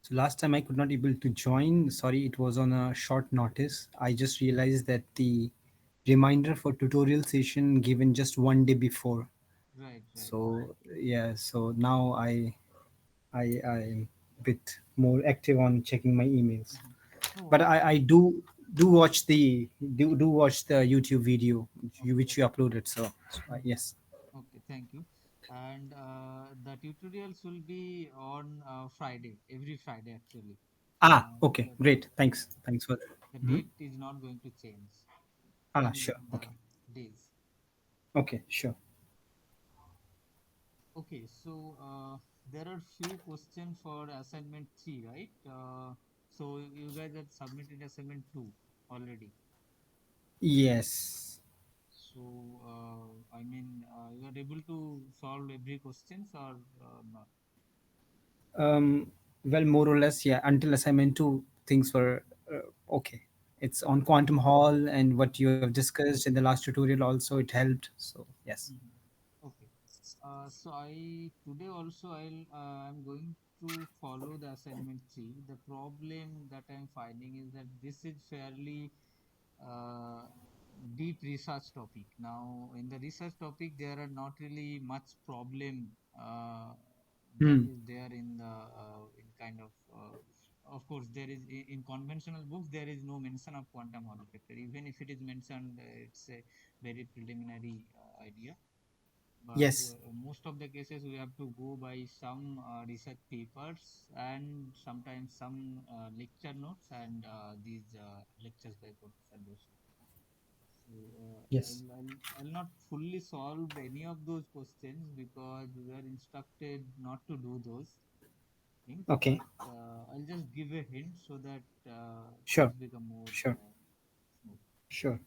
So last time I could not able to join. Sorry, it was on a short notice. I just realized that the reminder for tutorial session given just one day before. Right, right. So yeah, so now I'm a bit more active on checking my emails. Mhm. No But worries. I do watch the do watch the YouTube video Okay, which you okay. uploaded. So, Mhm. yes. Okay, thank you. And the tutorials will be on Friday, every Friday actually. Ah, okay, The, great. the, Thanks for that. the Mhm. date is not going to change, Ah, only sure. the Okay, days. okay, sure. Okay, so there are few questions for assignment 3, right? So you guys have submitted assignment 2 already. Yes. So I mean, you are able to solve every questions or not? Um, well, more or less, yeah. Until assignment two, things were okay. It's on Quantum Hall, and what you have discussed in the last tutorial also it helped. So yes. Mhm. Okay. So I today also I'm going to follow the assignment 3. The problem that I'm finding is that this is fairly uh, deep research topic. Now, in the research topic, there are not really much problem that Hmm. is there in the in kind of course, there is in conventional books there is no mention of quantum Hall effect. Even if it is mentioned, it's a very preliminary idea. But Yes. most of the cases we have to go by some research papers and sometimes some lecture notes and these lectures by Professor Doshi. So Yes. I'll not fully solve any of those questions because we are instructed not to do those things, Okay. but I'll just give a hint so that Sure. things become more Sure. smooth. Sure.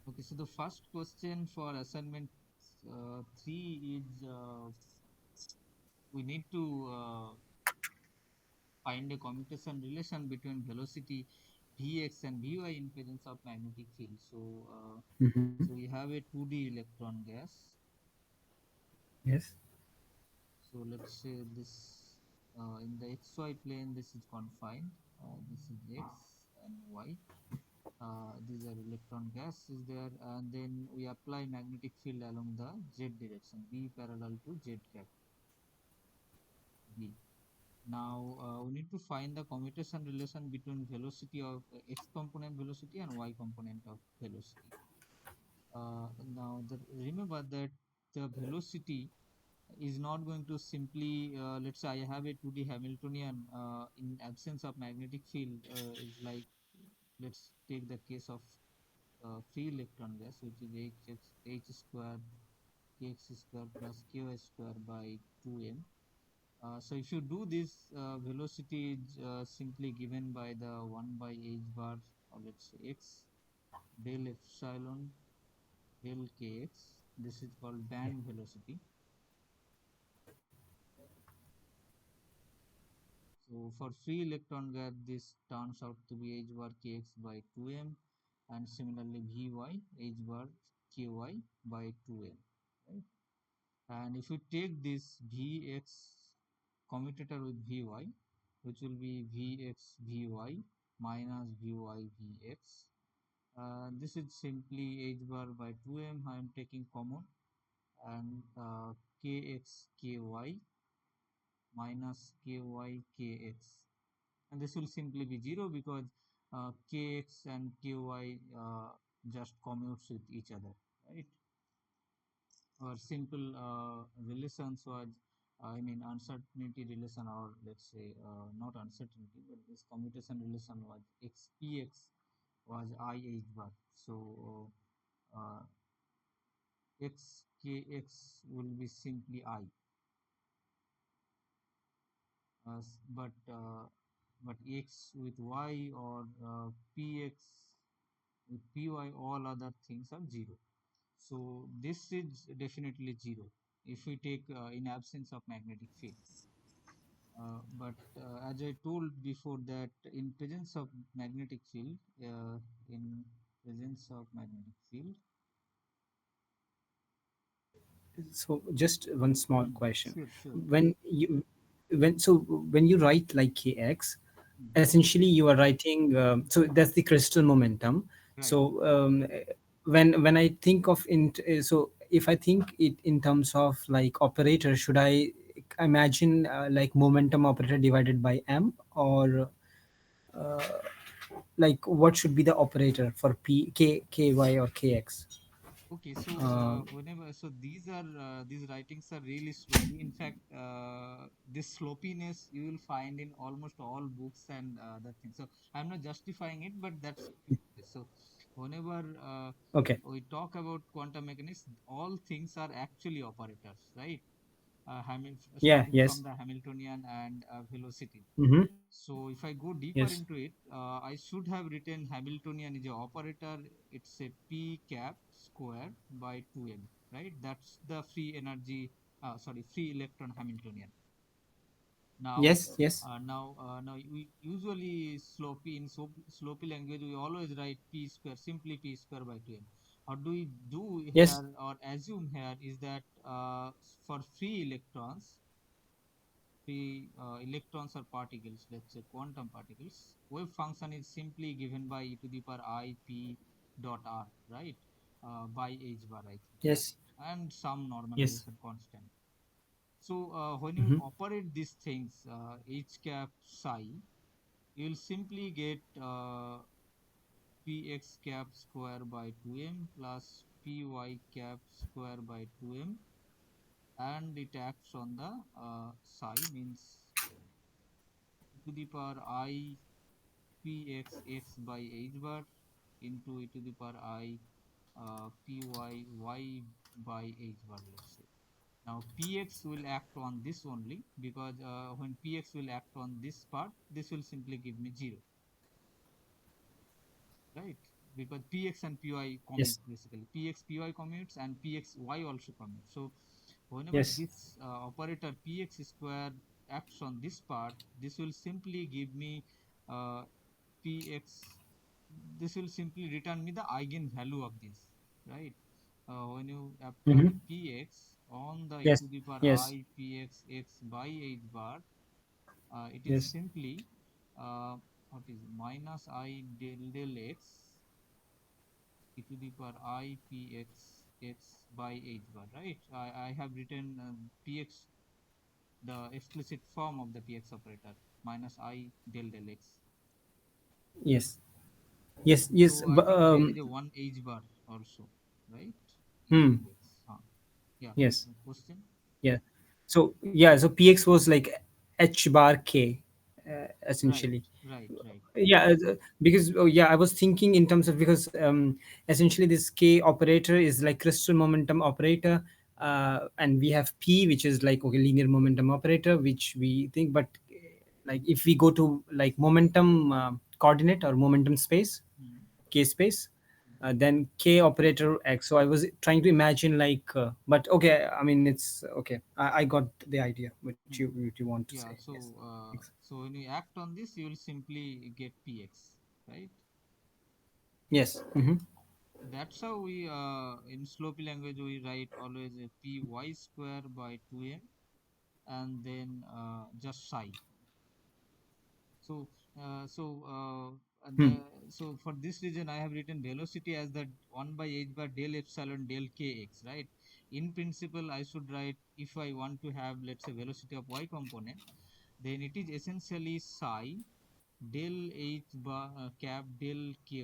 Okay, so the first question for assignment 3 is we need to find a commutation relation between velocity Vx and Vy in presence of magnetic field. Mm-hmm. So we have a 2D electron gas. Yes. So let's say this in the xy plane, this is confined. This is x and y. These are electron gas is there, and then we apply magnetic field along the z direction, b parallel to z cap b. Now we need to find the commutation relation between velocity of x component velocity and y component of velocity. Remember that the velocity is not going to simply, let's say I have a 2D Hamiltonian in absence of magnetic field is like, let's take the case of free electron gas, which is h square kx square plus ky square by 2m. So if you do this, velocity is simply given by the 1 by h bar, or let's say x del epsilon del kx. This is called band velocity. So for free electron gas, this turns out to be h bar kx by 2m, and similarly Vy h bar ky by 2m. Right? And if you take this Vx commutator with Vy, which will be Vx Vy minus Vy Vx. This is simply h bar by 2m. I am taking common, and kx ky minus ky kx, and this will simply be 0 because kx and ky just commutes with each other, right? Or simple relations was, I mean, uncertainty relation, or let's say not uncertainty, but this commutation relation was xpx was I h bar. So uh, xkx will be simply I, but x with y or px with py, all other things are 0. So this is definitely 0 if we take in absence of magnetic field. But as I told before that in presence of magnetic field, in presence of magnetic field, So just one small question. sure, sure. When you when you write like kx, Mhm. essentially you are writing, so that's the crystal momentum. Right. So when I think of so if I think it in terms of like operator, should I imagine like momentum operator divided by m, or like what should be the operator for p k ky or kx? Okay, so uh, whenever so these writings are really sloppy. In fact, this sloppiness you will find in almost all books and that thing. So I'm not justifying it, but that's what it is. So whenever okay. we talk about quantum mechanics, all things are actually operators, right? Yeah, Starting from yes. the Hamiltonian and velocity. Mm-hmm. So if I go deeper Yes, into it, I should have written Hamiltonian is a operator. It's a p cap square by 2m, right? That's the free energy, free electron Hamiltonian. Now, yes, yes. now we usually sloppy language we always write p square, simply p square by 2m. What do we do Yes. here or assume here is that for free electrons or particles, let's say quantum particles, wave function is simply given by e to the power I p dot r, right? By h bar, I think, yeah, Yes. and some Yes. normalization constant. So when you Mm-hmm. operate these things, h cap psi, you will simply get px cap square by 2m plus py cap square by 2m, and it acts on the psi, means e to the power I px x by h bar into e to the power I py y by h bar, let's say. Now px will act on this only, because when px will act on this part, this will simply give me 0, right? Because px and py Yes. commute, basically px py commutes and px y also commutes. So whenever Yes. this operator px square acts on this part, this will simply give me uh, px, this will simply return me the eigenvalue of this, right? When you apply Mm-hmm. px on the e Yes. to the power Yes. I px x by h bar, it is Yes. simply uh, what is minus I del x e to the power I px x by h bar, right? I have written px, the explicit form of the px operator, minus I del x. Yes. Yes. Yes. So I think there is a one h bar also, right? E Hmm. del x. Huh. Yeah. Yes. Question? Yeah. So yeah. So px was like h bar k, Right, essentially. right, right. Yeah, because yeah, I was thinking in terms of, because essentially this k operator is like crystal momentum operator, and we have p, which is like okay, linear momentum operator, which we think. But like if we go to like momentum coordinate or momentum space, Hmm. k space, then k operator x. So I was trying to imagine like, but okay, I mean it's okay. I got the idea Hmm. what you want to say. Yeah. Yes. So when you act on this, you will simply get px, right? Yes. Mm-hmm. That's how we in sloppy language we write always a py square by 2m, and then just psi. So, and Hmm. so for this reason, I have written velocity as the 1 by h bar del epsilon del kx, right? In principle, I should write, if I want to have, let's say, velocity of y component, then it is essentially psi del h bar cap del ky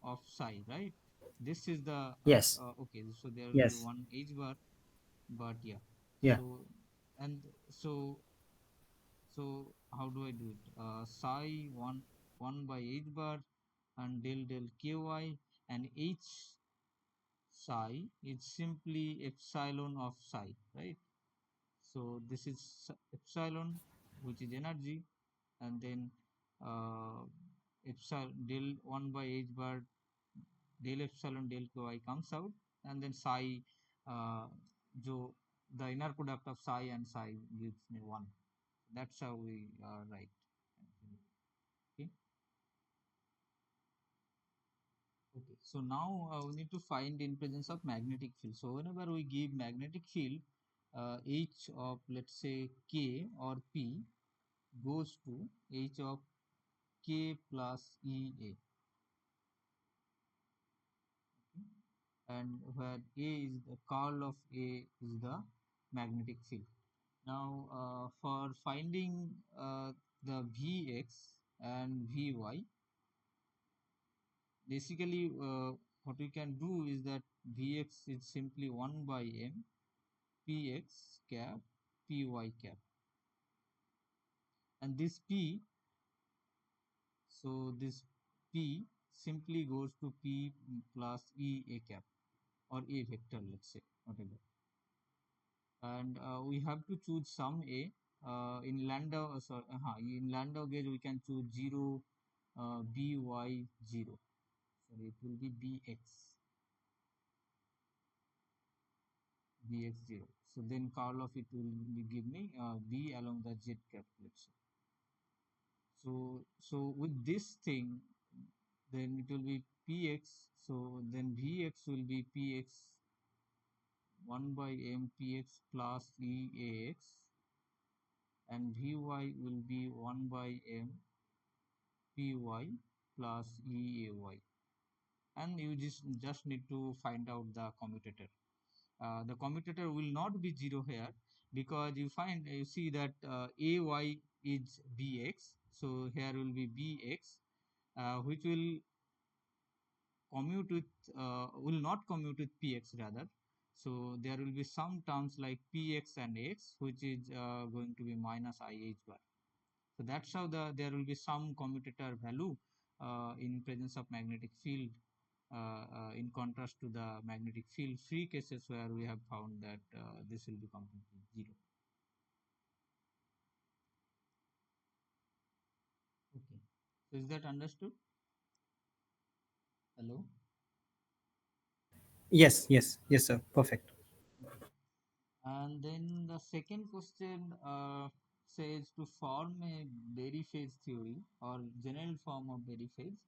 of psi, right? This is the, Yes. okay, so there will be Yes. one h bar, but yeah. Yeah. So, and so how do I do it? Psi 1 by h bar and del ky, and h psi is simply epsilon of psi, right? So this is epsilon, which is energy, and then uh, epsilon del 1 by h bar del epsilon del ky comes out, and then psi, uh, jo, the inner product of psi and psi gives me 1. That's how we write. Okay. Okay. So now we need to find in presence of magnetic field. So whenever we give magnetic field, h of, let's say, k or p goes to h of k plus ea, and where a is the curl of a is the magnetic field. Now, for finding the Vx and Vy, basically what we can do is that Vx is simply 1 by m Px cap Py cap, and this P, so this P simply goes to P plus E a cap, or a vector, let's say, whatever. And we have to choose some a. In Landau, sorry, in Landau gauge we can choose 0, by 0. Sorry, it will be bx 0. So then curl of it will give me b along the z cap, let's say. So with this thing, then it will be px. So then vx will be px 1 by m px plus eax, and Vy will be 1 by m Py plus Eay. And you just need to find out the commutator. The commutator will not be 0 here, because you see that Ay is Bx. So here will be Bx, which will not commute with Px rather. So there will be some terms like Px and x, which is going to be minus I h bar. So that's how there will be some commutator value in presence of magnetic field, in contrast to the magnetic field free cases where we have found that this will be completely zero. Okay. So is that understood? Hello? Yes, yes, yes, sir. Perfect. Okay. And then the second question says to form a Berry phase theory or general form of Berry phase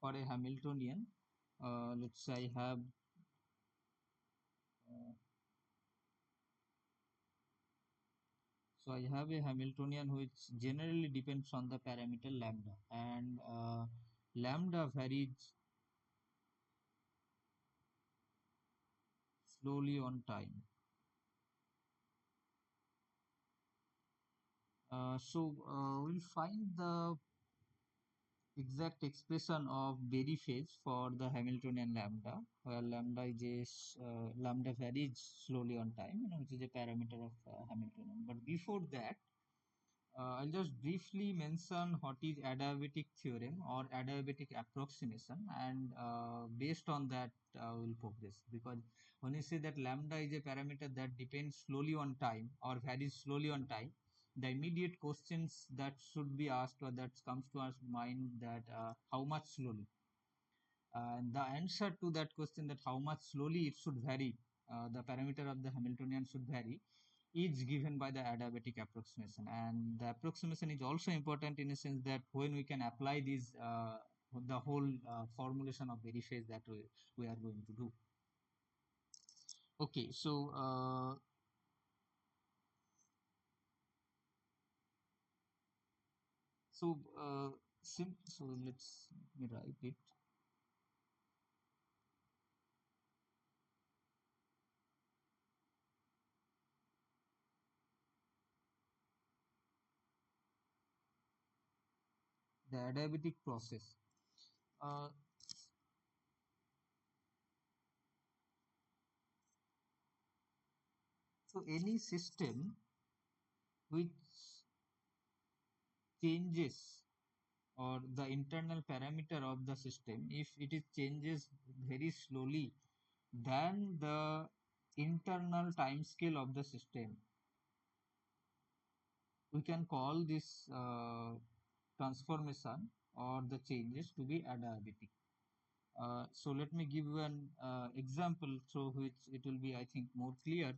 for a Hamiltonian. Let's say uh, I have a Hamiltonian which generally depends on the parameter lambda, and lambda varies slowly on time. We'll find the exact expression of Berry phase for the Hamiltonian lambda, where lambda varies slowly on time, which is a parameter of Hamiltonian. But before that, I'll just briefly mention what is adiabatic theorem or adiabatic approximation, and based on that, we'll progress. Because when you say that lambda is a parameter that depends slowly on time or varies slowly on time, the immediate questions that should be asked or that comes to our mind, that how much slowly, and the answer to that question, that how much slowly it should vary, the parameter of the Hamiltonian should vary, is given by the adiabatic approximation. And the approximation is also important in a sense that when we can apply these, the whole formulation of Berry phase that we are going to do. Okay, so uh, so let me write it. The adiabatic process. Uh, so any system which changes, or the internal parameter of the system, if it is changes very slowly than the internal time scale of the system, we can call this transformation or the changes to be adiabatic. So let me give you an example through which it will be, I think, more clear.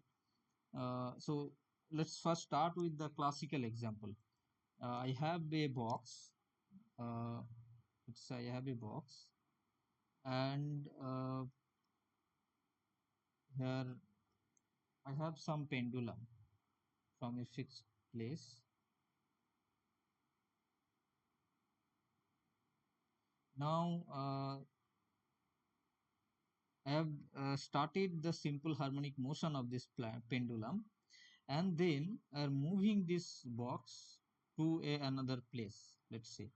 So let's first start with the classical example. I have a box. Uh, let's say I have a box, and here I have some pendulum from a fixed place. Now I have started the simple harmonic motion of this pendulum, and then moving this box to another place, let's say.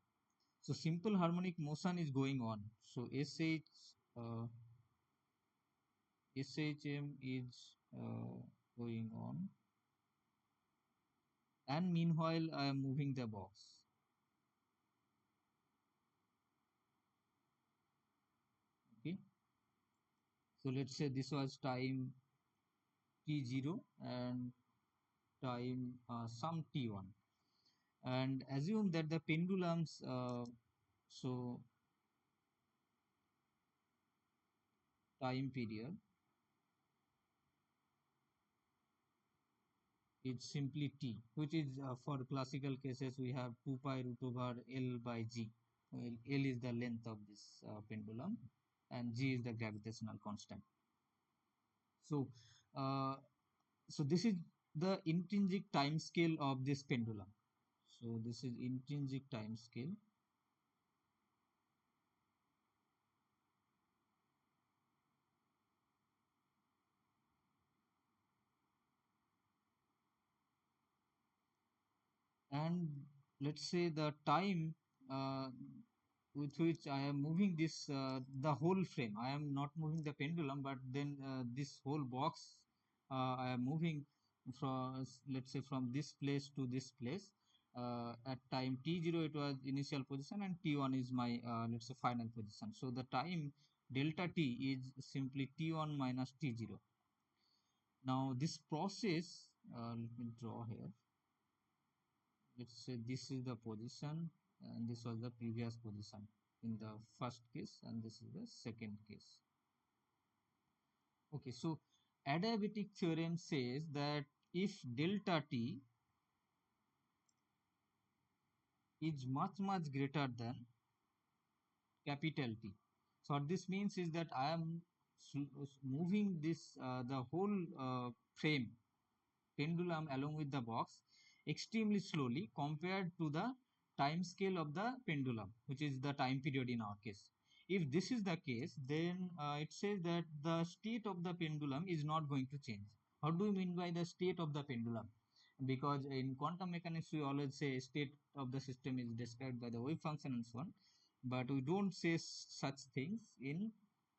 So simple harmonic motion is going on. So uh, SHM is going on, and meanwhile I am moving the box. Okay, so let's say this was time t0 and time some t1, and assume that the pendulums so time period is simply t, which is for classical cases we have 2 pi root over L by g. Well, L is the length of this pendulum and g is the gravitational constant. So, uh, so this is the intrinsic time scale of this pendulum. So this is intrinsic time scale, and let's say the time uh, with which I am moving this the whole frame. I am not moving the pendulum, but then this whole box I am moving from, let's say, from this place to this place. At time t0 it was initial position and t1 is my let's say final position. So the time delta t is simply t1 minus t0. Now this process, let me draw here. Let's say this is the position and this was the previous position in the first case, and this is the second case. Okay, so adiabatic theorem says that if delta t is much greater than capital T. So what this means is that I am moving this the whole frame pendulum along with the box extremely slowly compared to the time scale of the pendulum, which is the time period in our case. If this is the case, then it says that the state of the pendulum is not going to change. How do you mean by the state of the pendulum? Because in quantum mechanics we always say state of the system is described by the wave function and so on, but we don't say such things in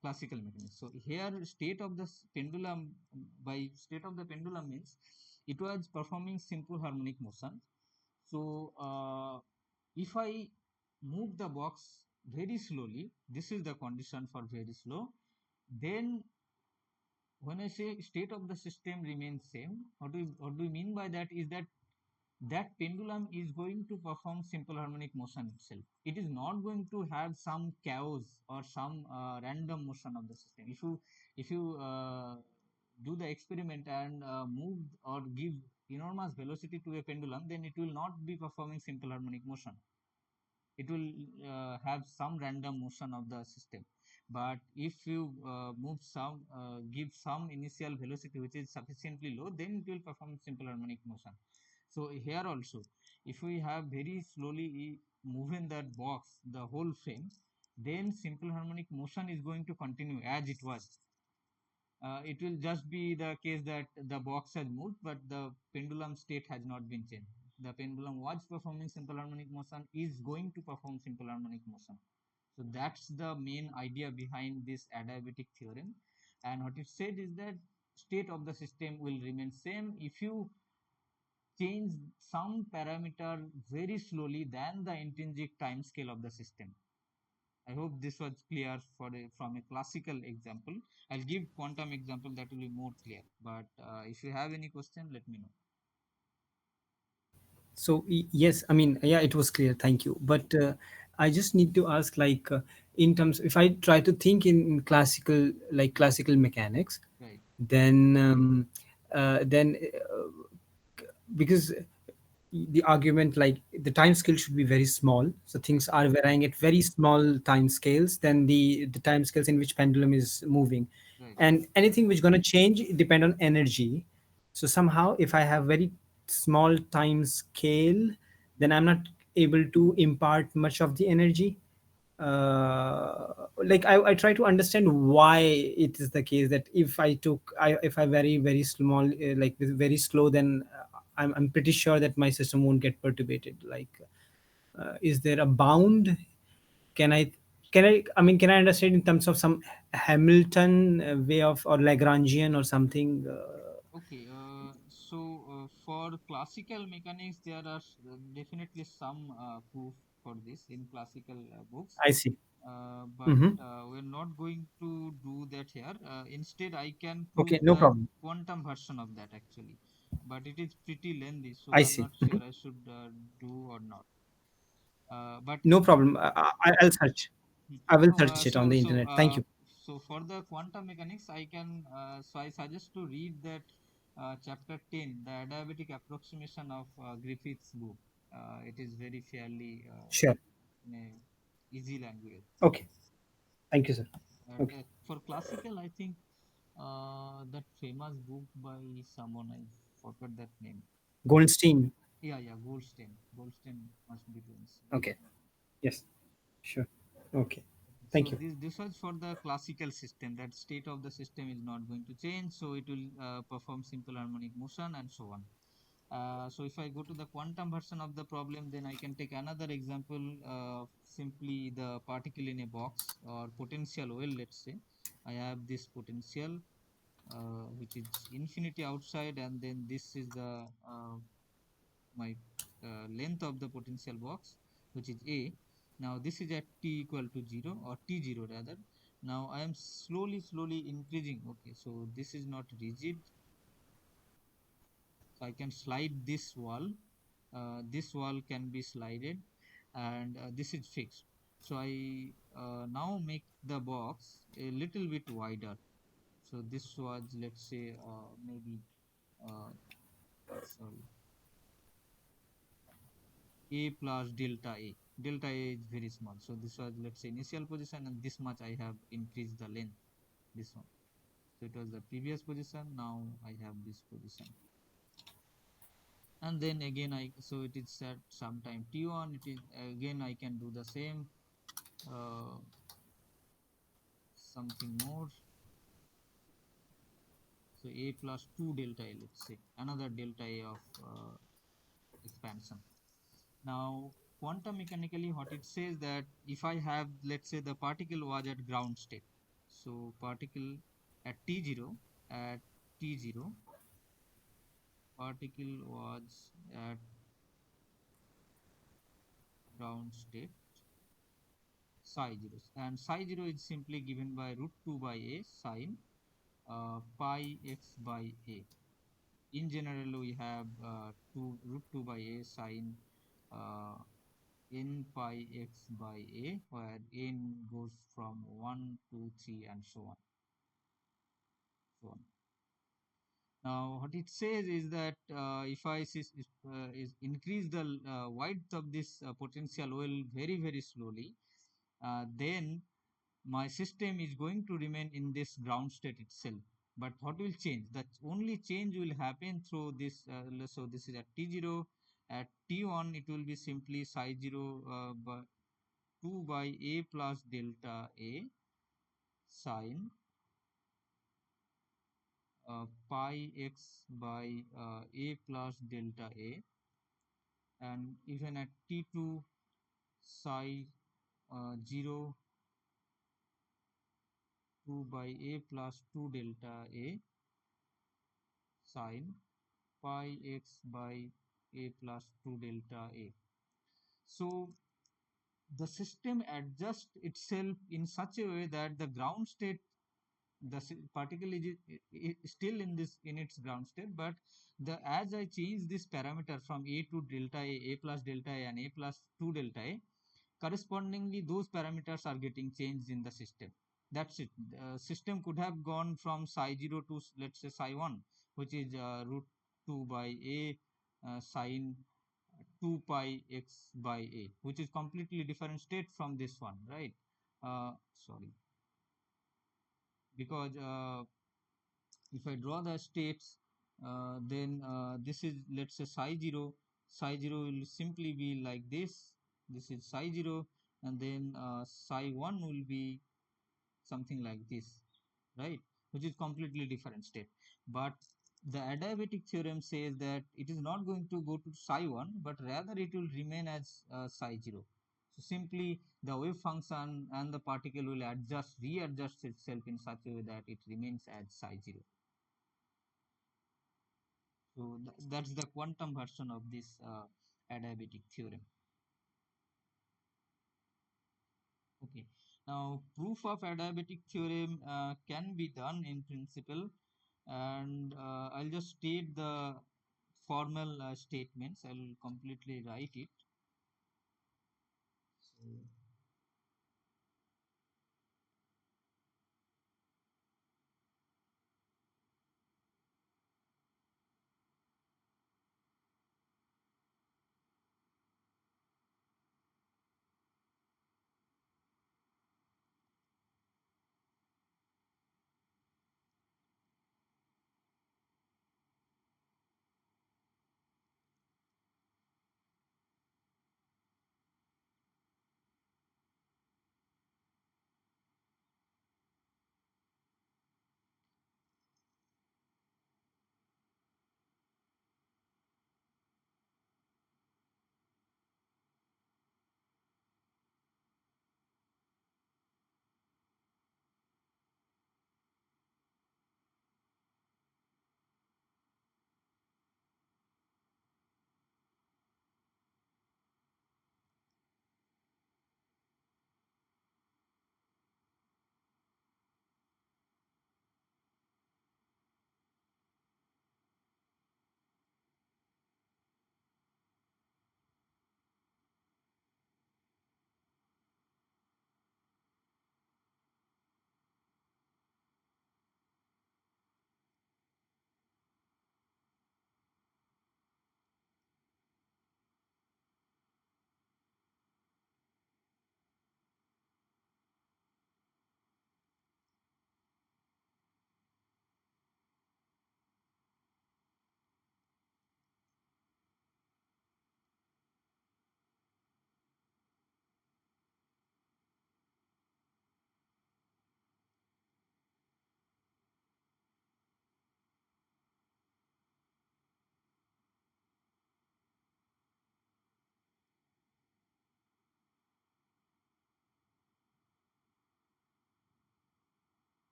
classical mechanics. So here state of the pendulum, by state of the pendulum means it was performing simple harmonic motion. So if I move the box very slowly, this is the condition for very slow, then when I say state of the system remains same, what do you mean by that is that that pendulum is going to perform simple harmonic motion itself. It is not going to have some chaos or some random motion of the system. If you do the experiment and move or give enormous velocity to a pendulum, then it will not be performing simple harmonic motion. It will have some random motion of the system. But if you give some initial velocity which is sufficiently low, then it will perform simple harmonic motion. So here also, if we have very slowly moving that box, the whole frame, then simple harmonic motion is going to continue as it was. It will just be the case that the box has moved, but the pendulum state has not been changed. The pendulum was performing simple harmonic motion, is going to perform simple harmonic motion. So that's the main idea behind this adiabatic theorem. And what it said is that state of the system will remain same if you change some parameter very slowly than the intrinsic time scale of the system. I hope this was clear from a classical example. I'll give quantum example that will be more clear. But if you have any question, let me know. So yes, I mean, yeah, it was clear. Thank you. But I just need to ask, like, in terms, if I try to think in classical, like classical mechanics, Right, then because the argument, like, the time scale should be very small, so things are varying at very small time scales, then the time scales in which pendulum is moving, right, and anything which going to change depend on energy. So somehow if I have very small time scale, then I'm not able to impart much of the energy. Like I try to understand why it is the case that if I very small, like very slow, then I'm pretty sure that my system won't get perturbated. Like is there a bound? Can I can I understand in terms of some Hamilton way of, or Lagrangian or something? Okay, for classical mechanics, there are definitely some proof for this in classical books, I see. but Mm-hmm. we're not going to do that here. Instead, I can Okay, prove no the problem. quantum version of that actually, but it is pretty lengthy, so I I'm see. not Mhm. sure I should do or not. But No problem. I'll search. Hmm. I will No, search it on the internet. Thank you. so for the quantum mechanics, I suggest to read that chapter 10, the adiabatic approximation of Griffith's book. It is very fairly Sure. in a easy language. Okay. Thank you, sir. And Okay. for classical, I think that famous book by someone, I forgot that name. Goldstein. Yeah, yeah, Goldstein. Goldstein must be doing. Okay. Yes. Sure. Okay. So Thank you. this was for the classical system, that state of the system is not going to change, so it will perform simple harmonic motion and so on. So if I go to the quantum version of the problem, then I can take another example, simply the particle in a box or potential well, let's say. I have this potential which is infinity outside, and then this is the my length of the potential box, which is a. Now this is at t equal to 0, or t0 rather. Now I am slowly increasing. Okay, so this is not rigid, so I can slide this wall. This wall can be slided, and this is fixed. So I now make the box a little bit wider. So this was, let's say, maybe uh, sorry, a plus delta a. Delta a is very small, so this was, let's say, initial position, and this much I have increased the length, this one. So it was the previous position, now I have this position. And then again, I so it is at sometime t1, it is again, I can do the same, uh, something more. So a plus 2 delta a, let's say, another delta a of expansion. Now, quantum mechanically, what it says, that if I have, let's say, the particle was at ground state, so particle at t0, at t0, particle was at ground state, psi 0, and psi 0 is simply given by root 2 by a sine pi x by a. In general, we have 2 root 2 by a sine uh, n pi x by a, where n goes from 1 to 3 and so on. So on. Now, what it says is that if I is increase the width of this potential well very slowly, then my system is going to remain in this ground state itself. But what will change? The only change will happen through this. So this is at t0. At t1, it will be simply psi 0 by 2 by a plus delta a sine pi x by a plus delta a, and even at t2, psi 0 2 by a plus 2 delta a sine pi x by a plus 2 delta a. So the system adjusts itself in such a way that the ground state, the particle is still in this, in its ground state, but the as I change this parameter from a to delta a plus delta a, and a plus 2 delta a, correspondingly those parameters are getting changed in the system. That's it. The system could have gone from psi 0 to, let's say, psi 1, which is root 2 by a sine 2 pi x by a, which is completely different state from this one, right? Sorry, because if I draw the states, Then this is, let's say, psi 0. Psi 0 will simply be like this is psi 0, and then psi 1 will be something like this, right, which is completely different state. But the adiabatic theorem says that it is not going to go to psi 1, but rather it will remain as psi 0. So simply the wave function and the particle will readjust itself in such a way that it remains as psi 0. So that's the quantum version of this adiabatic theorem. Okay. Now, proof of adiabatic theorem can be done in principle, and I'll just state the formal statements. I'll completely write it. So,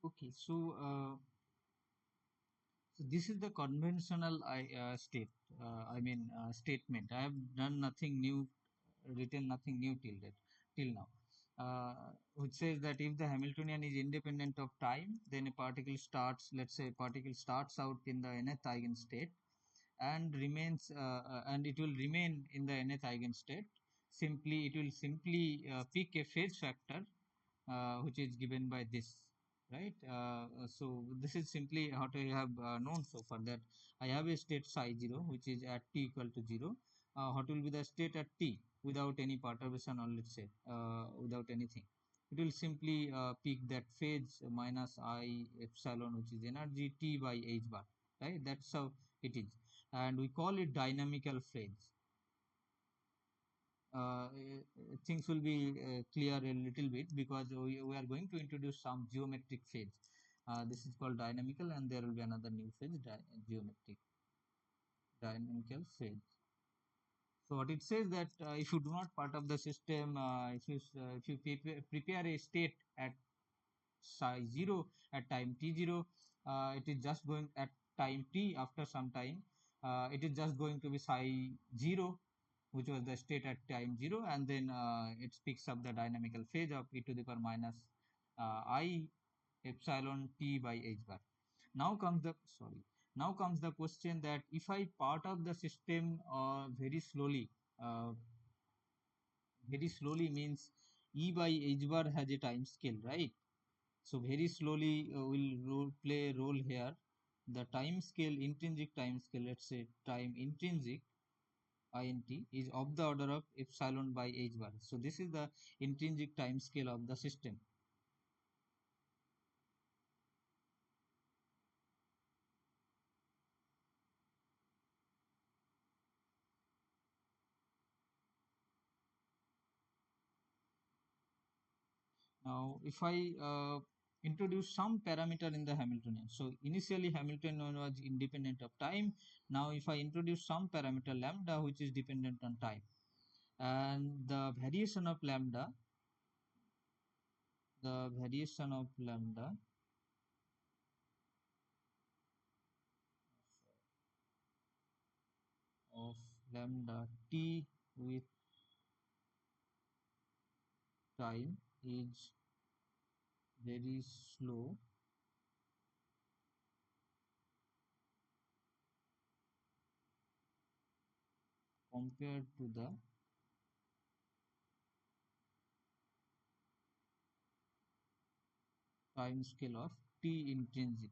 okay. So this is the conventional statement. I have done nothing new, written nothing new till now. Which says that if the Hamiltonian is independent of time, then a particle starts, let's say, a particle starts out in the nth eigenstate and and it will remain in the nth eigenstate. Simply, it will simply pick a phase factor which is given by this, right? So this is simply what I have known so far, that I have a state psi 0 which is at t equal to 0. What will be the state at t without any perturbation, or let's say without anything? It will simply pick that phase minus I epsilon, which is energy t by h bar, right? That's how it is, and we call it dynamical phase. Things will be clear a little bit because we are going to introduce some geometric phase. This is called dynamical, and there will be another new phase, geometric dynamical phase. So what it says that if you do not part of the system, if you prepare a state at psi 0 at time t0, it is just going at time t after some time, it is just going to be psi 0, which was the state at time 0, and then it picks up the dynamical phase of e to the power minus I epsilon t by h bar. Now comes the now comes the question that if I part of the system very slowly means e by h bar has a time scale, right? So very slowly play a role here. The time scale, intrinsic time scale, let's say time intrinsic int is of the order of epsilon by h bar. So this is the intrinsic time scale of the system. Now, if I introduce some parameter in the Hamiltonian, so initially Hamiltonian was independent of time. Now, if I introduce some parameter lambda which is dependent on time, and the variation of lambda t with time is very slow compared to the time scale of t intrinsic,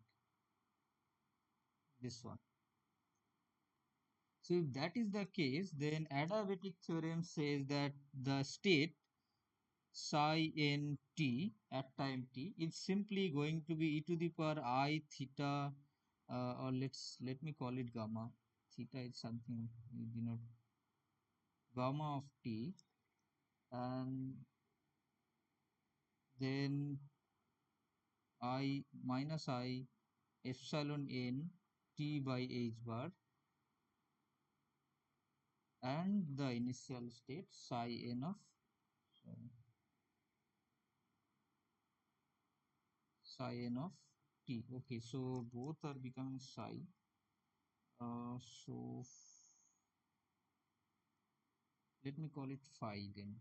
this one. So if that is the case, then adiabatic theorem says that the state psi n t at time t is simply going to be e to the power I theta, or let me call it gamma. Theta is something we denote gamma of t, and then I minus I epsilon n t by h bar, and the initial state psi n of sorry, psi n of t. Okay, so both are becoming psi. So let me call it phi then.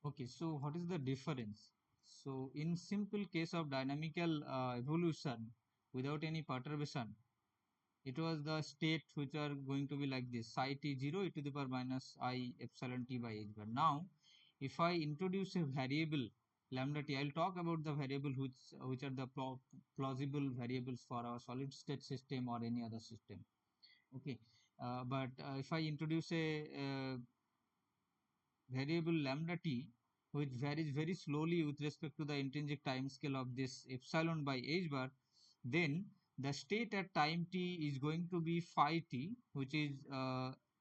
Okay, so what is the difference? So in simple case of dynamical evolution without any perturbation, it was the state which are going to be like this: psi t 0 e to the power minus I epsilon t by h bar. Now, if I introduce a variable lambda t, I'll talk about the variable which are the plausible variables for our solid state system or any other system. Okay, but if I introduce a variable lambda t which varies very slowly with respect to the intrinsic time scale of this epsilon by h bar, then the state at time t is going to be phi t, which is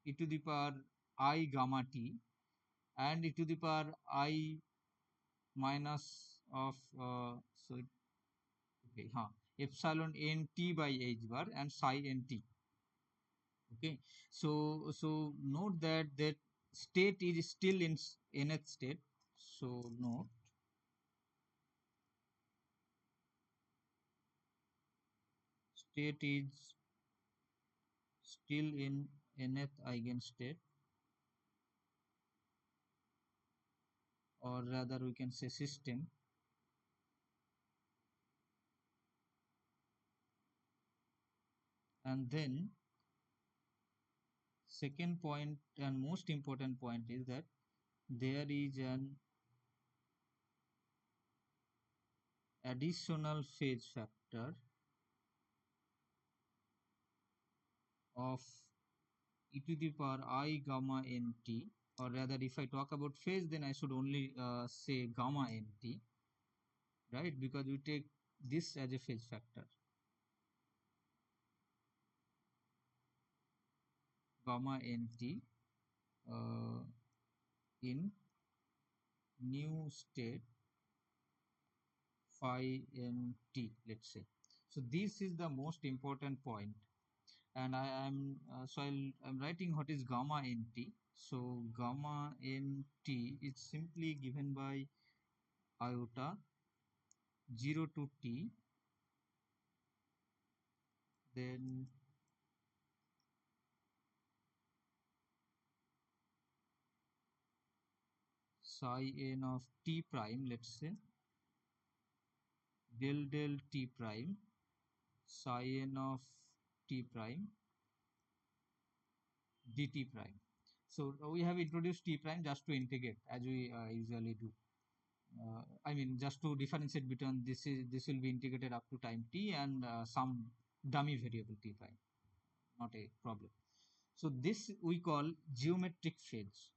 e to the power I gamma t, and e to the power I minus of okay, epsilon n t by h bar and psi n t. Okay, so note that state is still in nth state. So note state is still in nth eigenstate, or rather we can say system. And then second point and most important point is that there is an additional phase factor of e to the power I gamma nt, or rather if I talk about phase then I should only say gamma nt, right? Because we take this as a phase factor, gamma nt uh, in new state phi nt, let's say. So this is the most important point, and I'm writing what is gamma nt. So gamma nt is simply given by iota 0 to t, then psi n of t prime, let's say del t prime psi n of t prime dt prime. So we have introduced t prime just to integrate as we usually do. I mean, just to differentiate between this will be integrated up to time t and some dummy variable t prime, not a problem. So this we call geometric phase.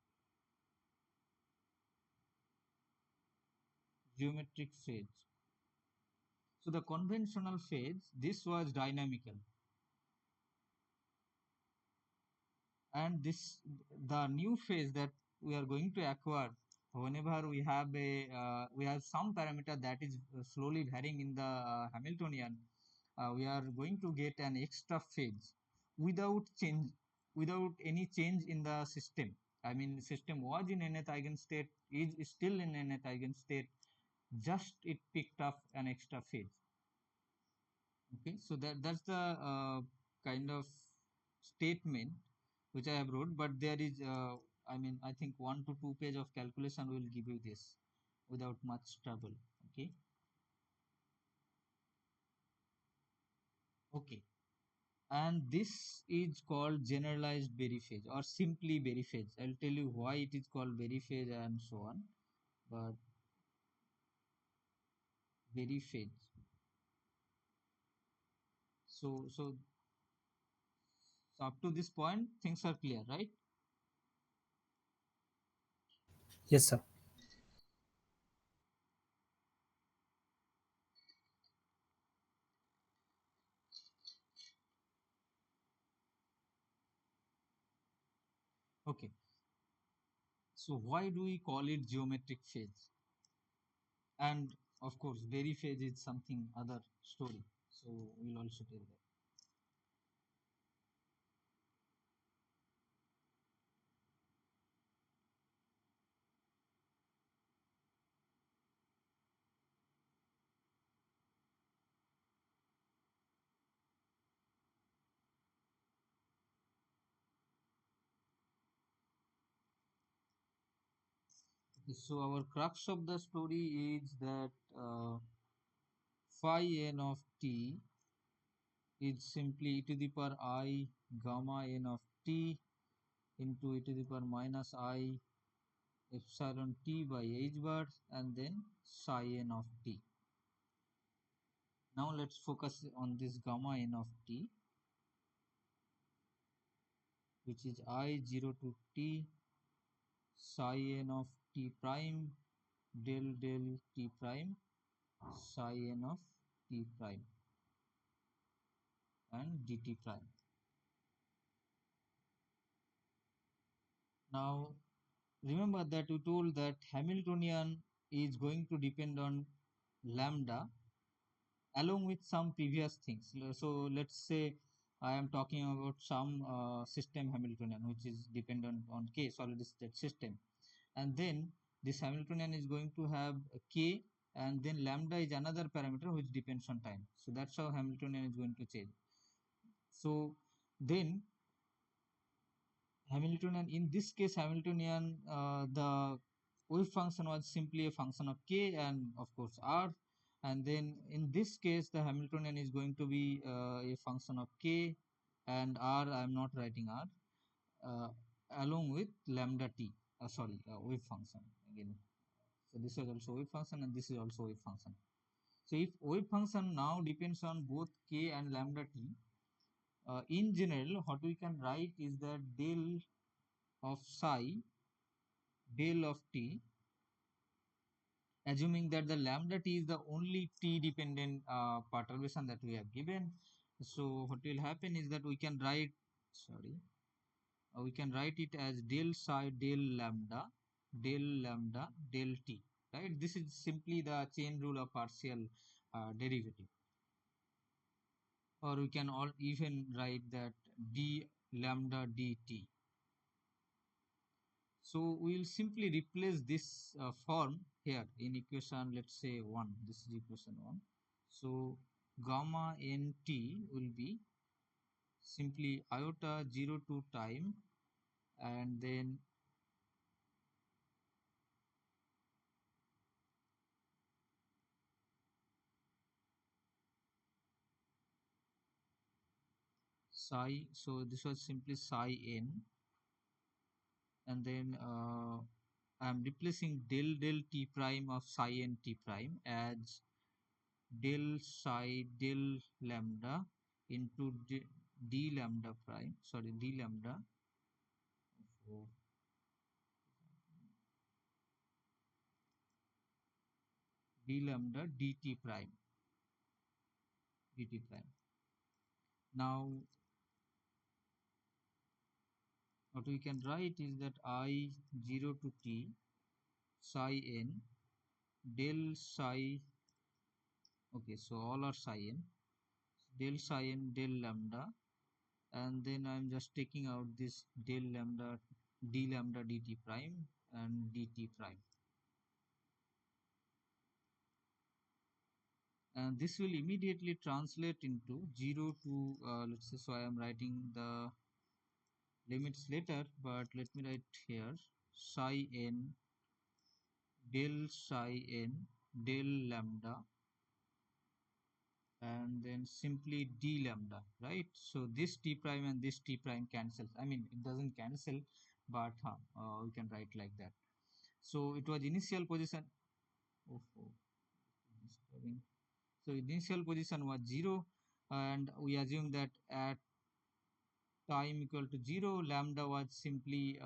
Geometric phase. So the conventional phase, this was dynamical, and this the new phase that we are going to acquire whenever we have some parameter that is slowly varying in the Hamiltonian. We are going to get an extra phase without change, without any change in the system. I mean, system was in nth eigenstate, is still in nth eigenstate, just it picked up an extra phase. Okay, so that's the kind of statement which I have wrote, but there is I mean, I think 1 to 2 page of calculation will give you this without much trouble. Okay. Okay, and this is called generalized Berry phase or simply Berry phase. I'll tell you why it is called Berry phase and so on. But Berry phase. So up to this point, things are clear, right? Yes, sir. Okay. So why do we call it geometric phase? And of course, Berry phase is something other story. So we'll also tell that. Okay, so our crux of the story is that phi n of t is simply e to the power I gamma n of t into e to the power minus I epsilon t by h bar and then psi n of t. Now let's focus on this gamma n of t, which is I 0 to t psi n of t prime del t prime psi n of t prime and dt prime. Now remember that we told that Hamiltonian is going to depend on lambda along with some previous things. So let's say I am talking about some system Hamiltonian which is dependent on k solid state system, and then this Hamiltonian is going to have a k, and then lambda is another parameter which depends on time. So that's how Hamiltonian is going to change. So then Hamiltonian, in this case, Hamiltonian, the wave function was simply a function of k and of course r. And then in this case, the Hamiltonian is going to be a function of k and r. I am not writing r, uh, along with lambda t. Sorry, wave function again. So this is also wave function and this is also wave function. So if wave function now depends on both k and lambda t, in general, what we can write is that del of psi del of t, assuming that the lambda t is the only t dependent perturbation that we have given. So what will happen is that we can write, sorry, we can write it as del psi del lambda del t, right? This is simply the chain rule of partial derivative. Or we can all even write that d lambda dt. So we will simply replace this form here in equation, let's say 1. This is equation 1. So gamma nt will be simply iota 0 to time and then psi. So this was simply psi n, and then I'm replacing del t prime of psi n t prime as del psi del lambda into d lambda prime, sorry, d lambda. So d lambda dt prime. Now what we can write is that I 0 to t psi n del psi, okay, so all are psi n, del psi n del lambda, and then I'm just taking out this del lambda d lambda dt prime and dt prime, and this will immediately translate into 0 to let's say, so I am writing the limits later, but let me write here psi n del psi n del lambda, and then simply d lambda, right? So this t prime and this t prime cancels, I mean it doesn't cancel, but we can write like that. So it was initial position. Oh, oh, disturbing. So initial position was 0, and we assume that at time equal to 0 lambda was simply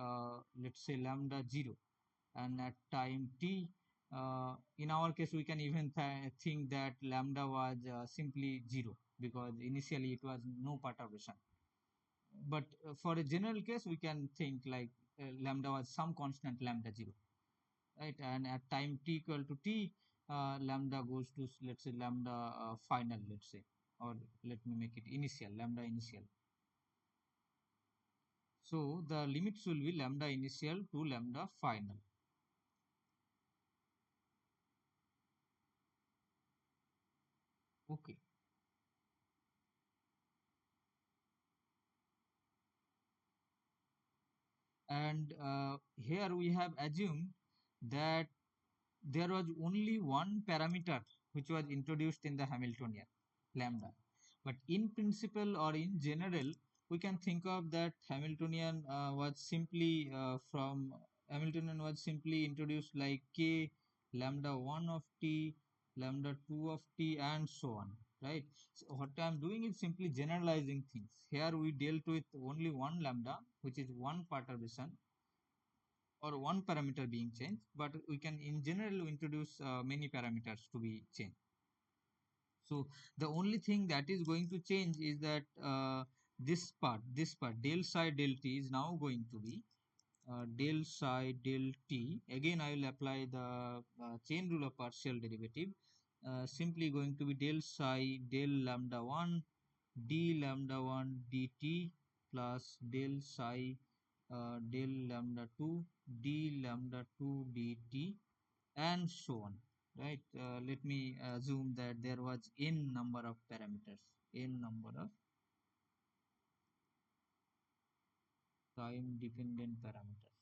let's say lambda 0, and at time t in our case we can even think that lambda was simply 0, because initially it was no perturbation. But for a general case we can think like lambda was some constant lambda 0, right? And at time t equal to t, lambda goes to, let's say, lambda final, let's say, or let me make it initial, lambda initial. So the limits will be lambda initial to lambda final. Okay. And here we have assumed that there was only one parameter which was introduced in the Hamiltonian, lambda. But in principle or in general, we can think of that Hamiltonian was simply introduced like k lambda 1 of t, lambda 2 of t, and so on, right? So what I'm doing is simply generalizing things. Here we dealt with only one lambda, which is one perturbation or one parameter being changed, but we can in general introduce many parameters to be changed. So the only thing that is going to change is that this part del psi del t is now going to be del psi del t. Again I will apply the chain rule of partial derivative, simply going to be del psi del lambda 1 d lambda 1 dt plus del psi del lambda 2 d lambda 2 dt, and so on, right? Let me assume that there was n number of parameters, n number of time dependent parameters.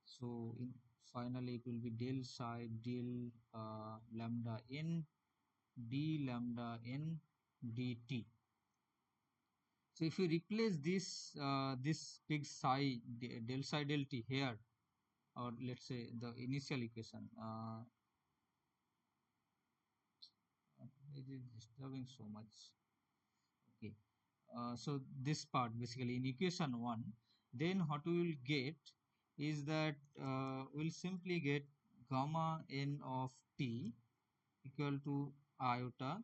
So in finally it will be del psi del lambda n d lambda n dt. So if you replace this big psi del psi del t here, or let's say the initial equation, it is disturbing so much. Okay, so this part basically in equation 1, then what we will get is that we'll simply get gamma n of t equal to iota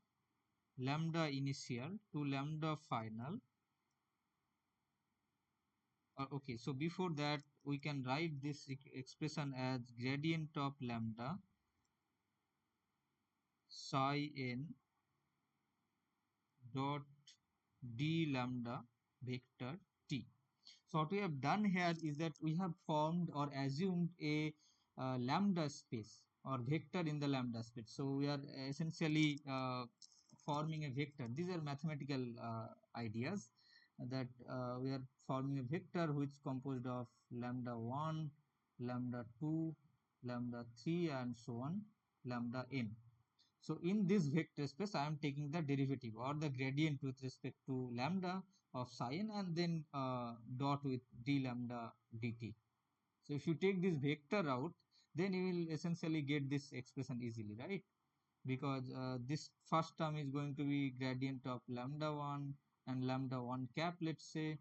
lambda initial to lambda final. Okay, so before that we can write this expression as gradient of lambda psi n dot d lambda vector t. So what we have done here is that we have formed or assumed a lambda space or vector in the lambda space. So we are essentially forming a vector. These are mathematical ideas that we are forming a vector which is composed of lambda 1, lambda 2, lambda 3, and so on, lambda n. So in this vector space I am taking the derivative or the gradient with respect to lambda of psi n, and then dot with d lambda dt. So if you take this vector out, then you will essentially get this expression easily, right? Because this first term is going to be gradient of lambda 1 and lambda 1 cap, let's say,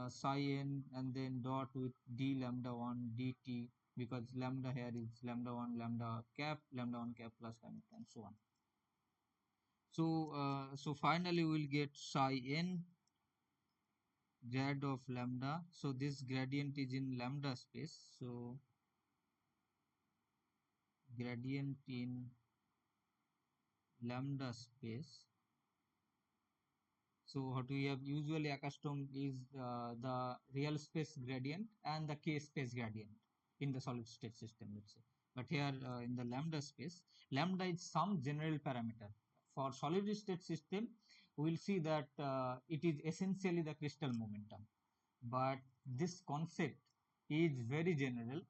psi n, and then dot with d lambda 1 dt, because lambda here is lambda 1 lambda 1 cap plus lambda, and so on. So finally we'll get psi n grad of lambda. So this gradient is in lambda space. So gradient in lambda space. So what we have usually accustomed is the real space gradient and the k space gradient in the solid state system, let's say. But here in the lambda space, lambda is some general parameter. For solid state system, we will see that it is essentially the crystal momentum. But this concept is very general,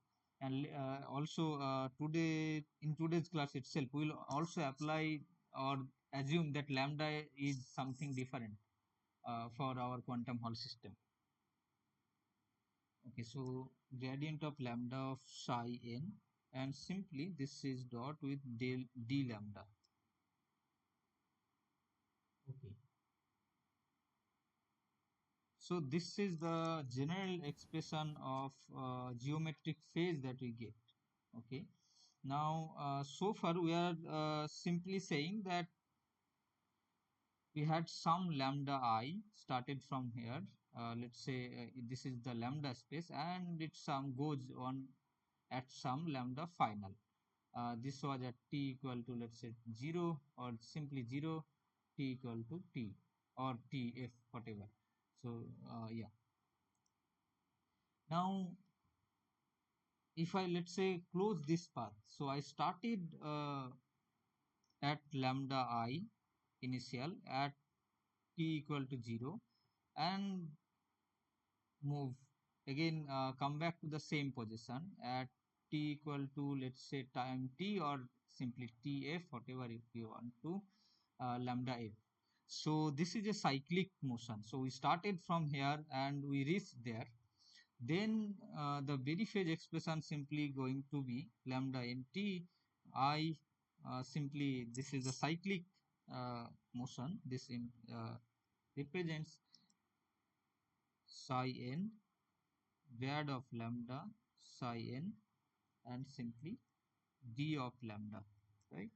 and also today in today's class itself, we will also apply or assume that lambda is something different for our quantum Hall system. Okay, so gradient of lambda of psi n, and simply this is dot with d lambda. Okay, so this is the general expression of geometric phase that we get. Okay, now so far we are simply saying that we had some lambda I started from here. Let's say this is the lambda space, and it some goes on at some lambda final. This was at t equal to, let's say, 0 or simply 0, t equal to t or tf, whatever. So yeah. Now if I, let's say, close this path, so I started at lambda I initial at t equal to 0, and move again, come back to the same position at t equal to, let's say, time t or simply tf, whatever if you want to, lambda f. So this is a cyclic motion. So we started from here and we reached there. Then the very phase expression simply going to be lambda n t I, simply this is a cyclic motion. This represents psi n grad of lambda psi n, and simply d of lambda, right?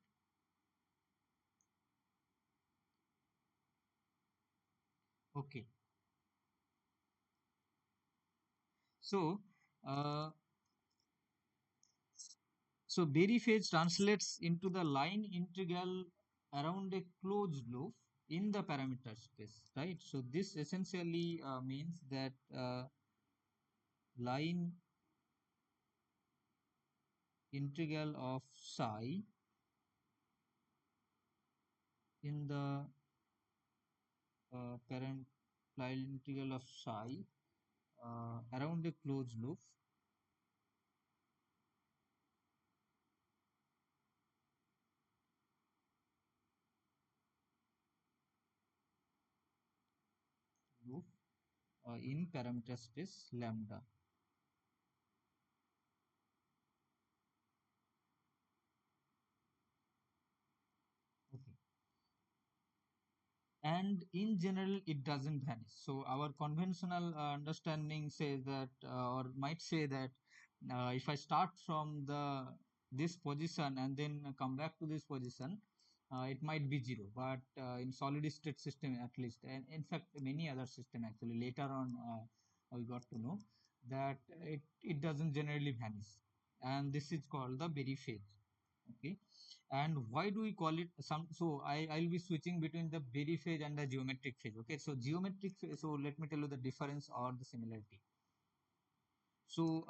Okay, so uh, so Berry phase translates into the line integral around a closed loop in the parameter space, right? So this essentially means that line integral of psi in the parent line integral of psi around a closed loop in parameter space lambda. Okay, and in general it doesn't vanish. So our conventional understanding says that or might say that if I start from the this position and then come back to this position, it might be zero. But in solid state system, at least, and in fact many other system actually, later on we got to know that it doesn't generally vanish, and this is called the Berry phase. Okay, and why do we call it some? So I'll be switching between the Berry phase and the geometric phase. Okay, so geometric phase, so let me tell you the difference or the similarity. So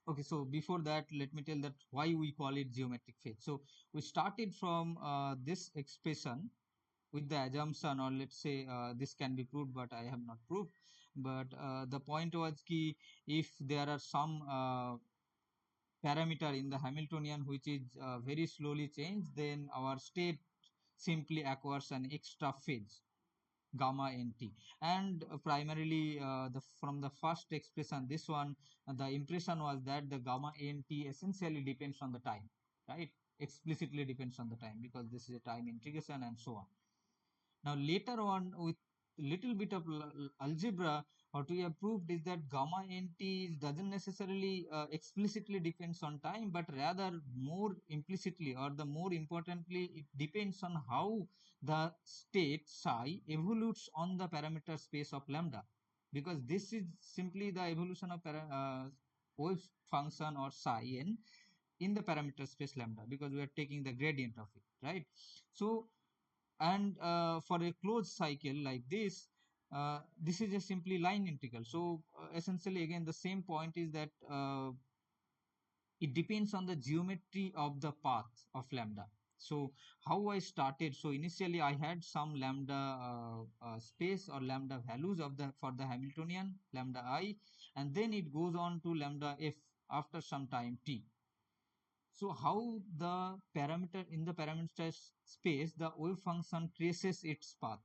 okay, so before that let me tell that why we call it geometric phase. So we started from this expression with the assumption, or let's say this can be proved but I have not proved. But the point was key, if there are some parameter in the Hamiltonian which is very slowly changed, then our state simply acquires an extra phase gamma nt. And primarily from the first expression, this one, the impression was that the gamma nt essentially depends on the time, right? Explicitly depends on the time because this is a time integration and so on. Now later on, with little bit of algebra, what we have proved is that gamma nt doesn't necessarily explicitly depends on time, but rather more implicitly, or the more importantly, it depends on how the state psi evolutes on the parameter space of lambda, because this is simply the evolution of wave function or psi n in the parameter space lambda, because we are taking the gradient of it, right? So, and for a closed cycle like this is a simply line integral. So essentially again the same point is that it depends on the geometry of the path of lambda. So how I started, so initially I had some lambda space or lambda values of the for the Hamiltonian lambda I, and then it goes on to lambda f after some time t. So how the parameter in the parameter space, the wave function traces its path.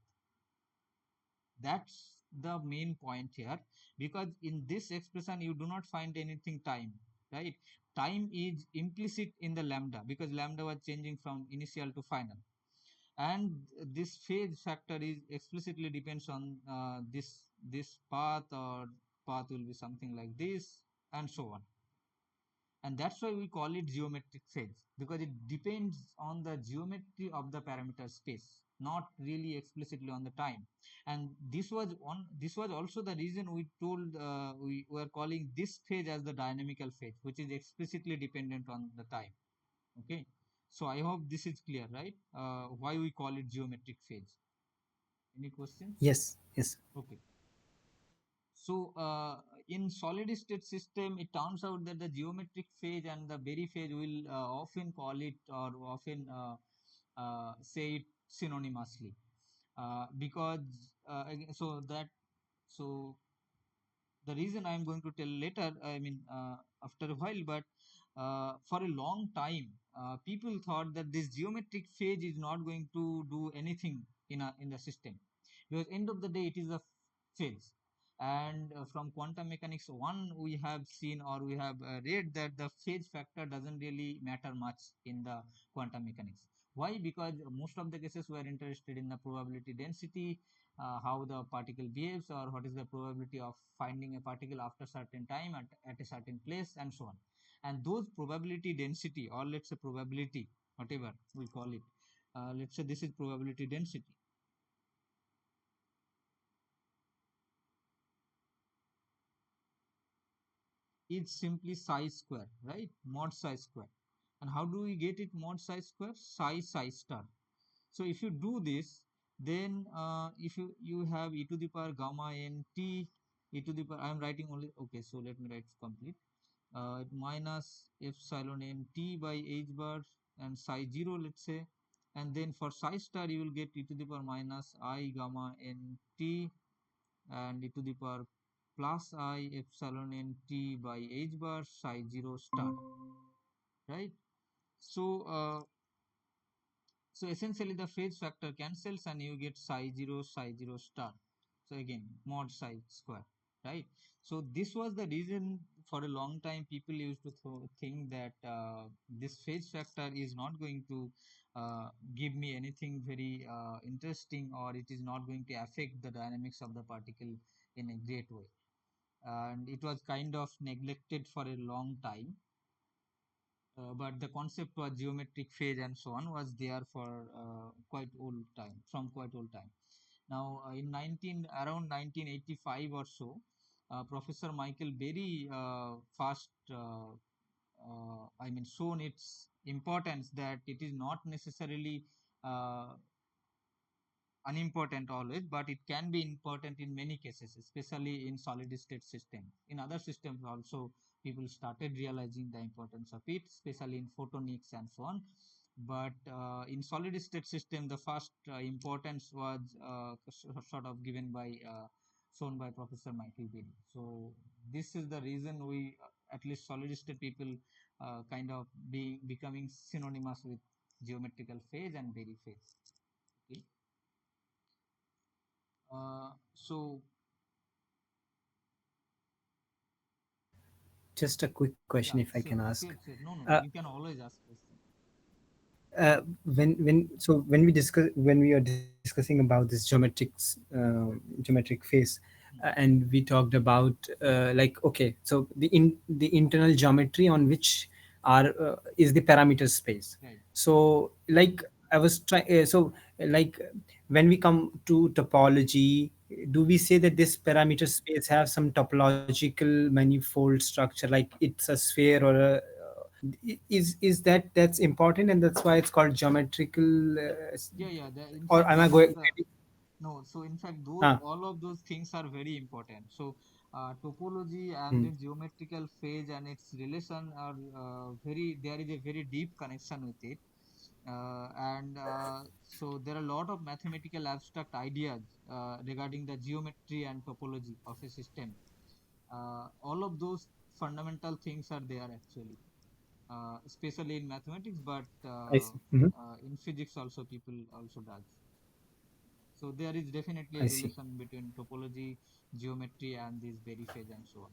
That's the main point here, because in this expression you do not find anything time, right? Time is implicit in the lambda because lambda was changing from initial to final, and this phase factor is explicitly depends on this path, or path will be something like this and so on. And that's why we call it geometric phase, because it depends on the geometry of the parameter space, not really explicitly on the time. And this was also the reason we told we were calling this phase as the dynamical phase, which is explicitly dependent on the time. Okay, so I hope this is clear, right? Why we call it geometric phase. Any questions? Yes, yes. Okay. So in solid state system, it turns out that the geometric phase and the Berry phase will often call it, or often say it synonymously, because so that, so the reason I'm going to tell later, I mean after a while, but for a long time people thought that this geometric phase is not going to do anything in the system, because end of the day it is a phase. And from quantum mechanics 1 we have seen, or we have read that the phase factor doesn't really matter much in the quantum mechanics. Why? Because most of the cases we are interested in the probability density, how the particle behaves, or what is the probability of finding a particle after certain time at a certain place and so on. And those probability density, or let's say probability, whatever we call it, let's say this is probability density, is simply psi square, right? Mod psi square. And how do we get it mod psi square? Psi star. So if you do this, then if you have e to the power gamma n t, e to the power, I am writing only, okay, so let me write complete, minus epsilon n t by h bar and psi 0, let's say. And then for psi star you will get e to the power minus I gamma n t and e to the power plus I epsilon n t by h bar psi 0 star, right? So so essentially the phase factor cancels and you get psi 0 star. So again, mod psi square, right? So this was the reason for a long time people used to think that this phase factor is not going to give me anything very interesting, or it is not going to affect the dynamics of the particle in a great way. And it was kind of neglected for a long time, but the concept was geometric phase and so on was there for quite old time, from quite old time. Now in 19 around 1985 or so, Professor Michael Berry first I mean shown its importance, that it is not necessarily uh, unimportant always, but it can be important in many cases, especially in solid state system. In other systems also, people started realizing the importance of it, especially in photonics and so on. But in solid state system, the first importance was sort of given by shown by Professor Michael Berry. So this is the reason we, at least solid state people, kind of being becoming synonymous with geometrical phase and Berry phase. Okay. So Just a quick question, yeah, if I can sure, ask. sure, sure. No, no, Uh, you can always ask question. when we are discussing about this geometric phase, Hmm. and we talked about like, okay, so the internal geometry on which are is the parameter space. Right. So like I was trying so like when we come to topology, do we say that this parameter space have some topological manifold structure, like it's a sphere or a is that's important, and that's why it's called geometrical Yeah, yeah. In or fact, am I that is going the no. So in fact, those ah, all of those things are very important. So topology and hmm, the geometrical phase and its relation are very. There is a very deep connection with it, and so there are a lot of mathematical abstract ideas regarding the geometry and topology of a system. All of those fundamental things are there actually, especially in mathematics, but I see. Hmm. in physics also people also does. So there is definitely I a see. relation between topology, geometry, and this Berry phase and so on.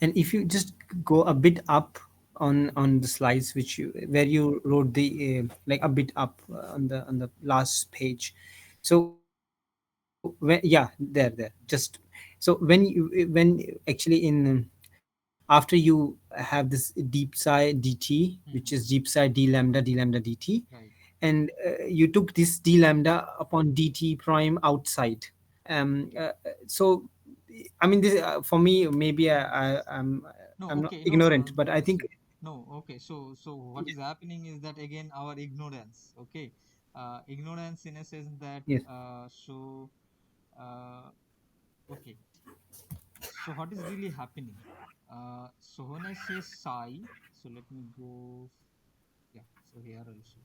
And if you just go a bit up on the slides which you where you wrote the like a bit up on the last page, so when yeah, there just so when actually after you have this deep psi dt, which is deep Hmm. psi d lambda dt, Right. and you took this d lambda upon dt prime outside. So I mean this for me maybe No, I'm not okay, no, ignorant, but I think see, no, okay. So what is happening is that again our ignorance, okay, ignorance in a sense that yes, uh, okay. So what is really happening? So when I say psi, so let me go, yeah. So here also.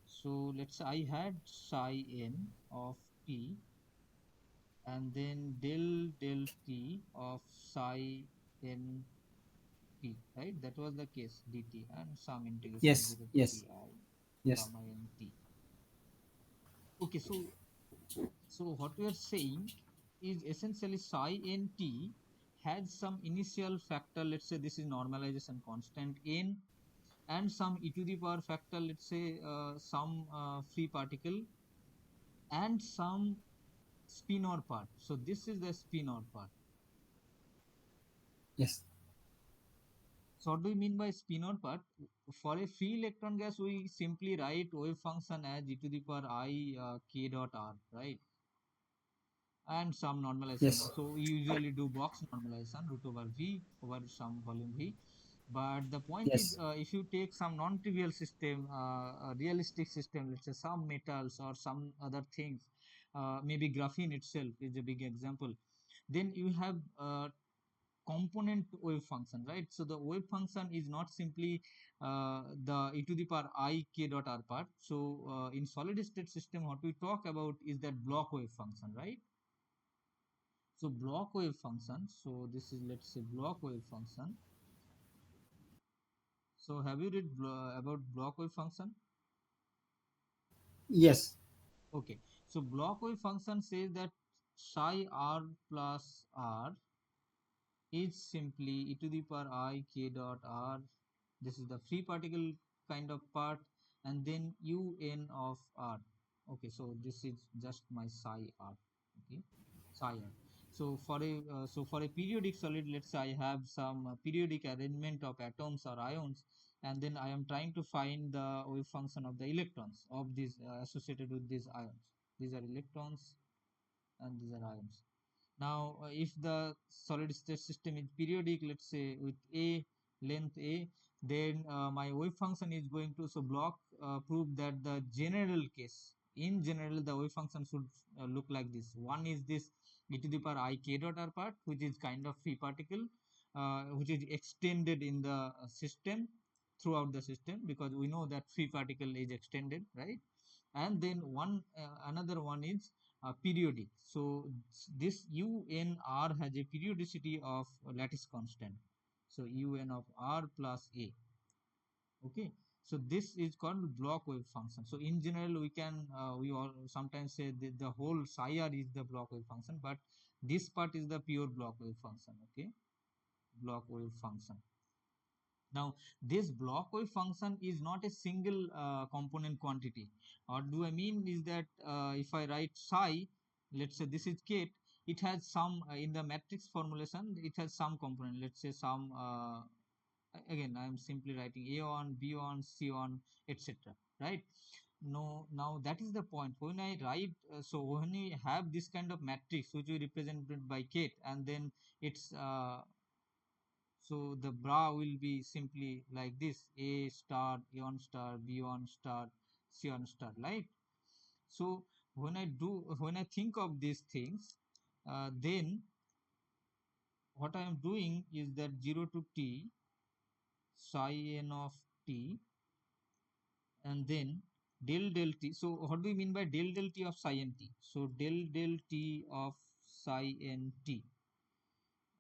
So let's say I had psi n of t and then del t of psi n t, right? That was the case dt and some integration yes, 0 to yes, pi yes, gamma n t. Okay, so what we are saying is essentially psi n t has some initial factor, let's say this is normalization constant n, and some e to the power factor, let's say some free particle and some spin or part. So this is the spin or part. yes, So what do we mean by spin or part? For a free electron gas, we simply write wave function as e to the power I k dot r, right? And some normalization. yes, So we usually do box normalization root over v over some volume v. But the point is, yes, if you take some non-trivial system, a realistic system, let's say some metals or some other things, maybe graphene itself is a big example. Then you have component wave function, right? So the wave function is not simply the e to the power I k dot r part. So in solid state system, what we talk about is that block wave function, right? So block wave function. So this is, let's say, block wave function. So have you read about block wave function? yes, Okay. So block wave function says that psi r plus r is simply e to the power I k dot r. This is the free particle kind of part, and then un of r. Okay, so this is just my psi r. Okay, psi r. So for a periodic solid, let's say I have some periodic arrangement of atoms or ions, and then I am trying to find the wave function of the electrons of these associated with these ions. These are electrons and these are ions. Now, if the solid state system is periodic, let's say with a length a, then my wave function is going to so block prove that the general case. In general, the wave function should look like this. One is this e to the power I k dot r part, which is kind of free particle, which is extended in the system throughout the system, because we know that free particle is extended, right? And then another one is periodic. So this UNR has a periodicity of lattice constant. So un of r plus a. Okay, so this is called block wave function. So in general we can we all sometimes say that the whole psi r is the block wave function, but this part is the pure block wave function. Okay, block wave function. Now this block wave function is not a single component quantity. What do I mean is that if I write psi, let's say this is kate, it has some in the matrix formulation it has some component, let's say some again I am simply writing a1 b1 c1 etc, right? No, now that is the point when I write so when we have this kind of matrix which we represented by kate, and then it's so the bra will be simply like this: a star, a1 star, b1 star, c1 star, right? So when I think of these things, then what I am doing is that 0 to t psi n of t, and then del t. So what do we mean by del t of psi n t? So del t of psi n t.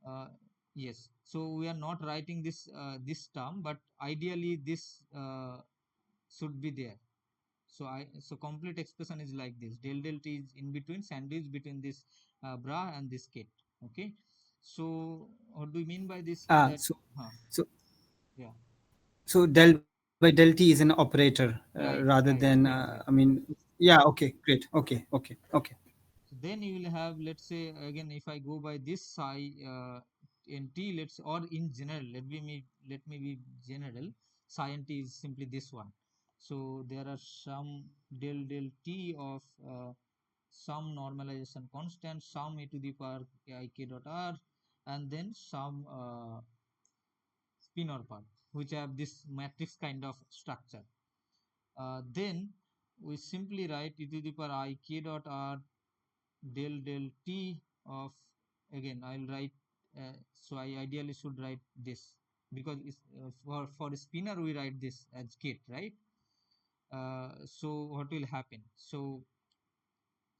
Uh, yes. So we are not writing this this term, but ideally this should be there. So complete expression is like this: del t is in between, sandwich between this bra and this kit. Okay. So what do we mean by this is Ah, that huh, so yeah, so del by del t is an operator rather right, than right, I mean, exactly. yeah, okay, great, okay. So then you will have, let's say again, if I go by this psi in t, let's, or in general, let me be general. Psi n t is simply this one. So there are some del t of some normalization constant, some e to the power ik dot r, and then some spinor part, which have this matrix kind of structure. Then we simply write e to the power ik dot r del t of, again I'll write so I ideally should write this because it's, for spinner we write this as kit, right? So what will happen? So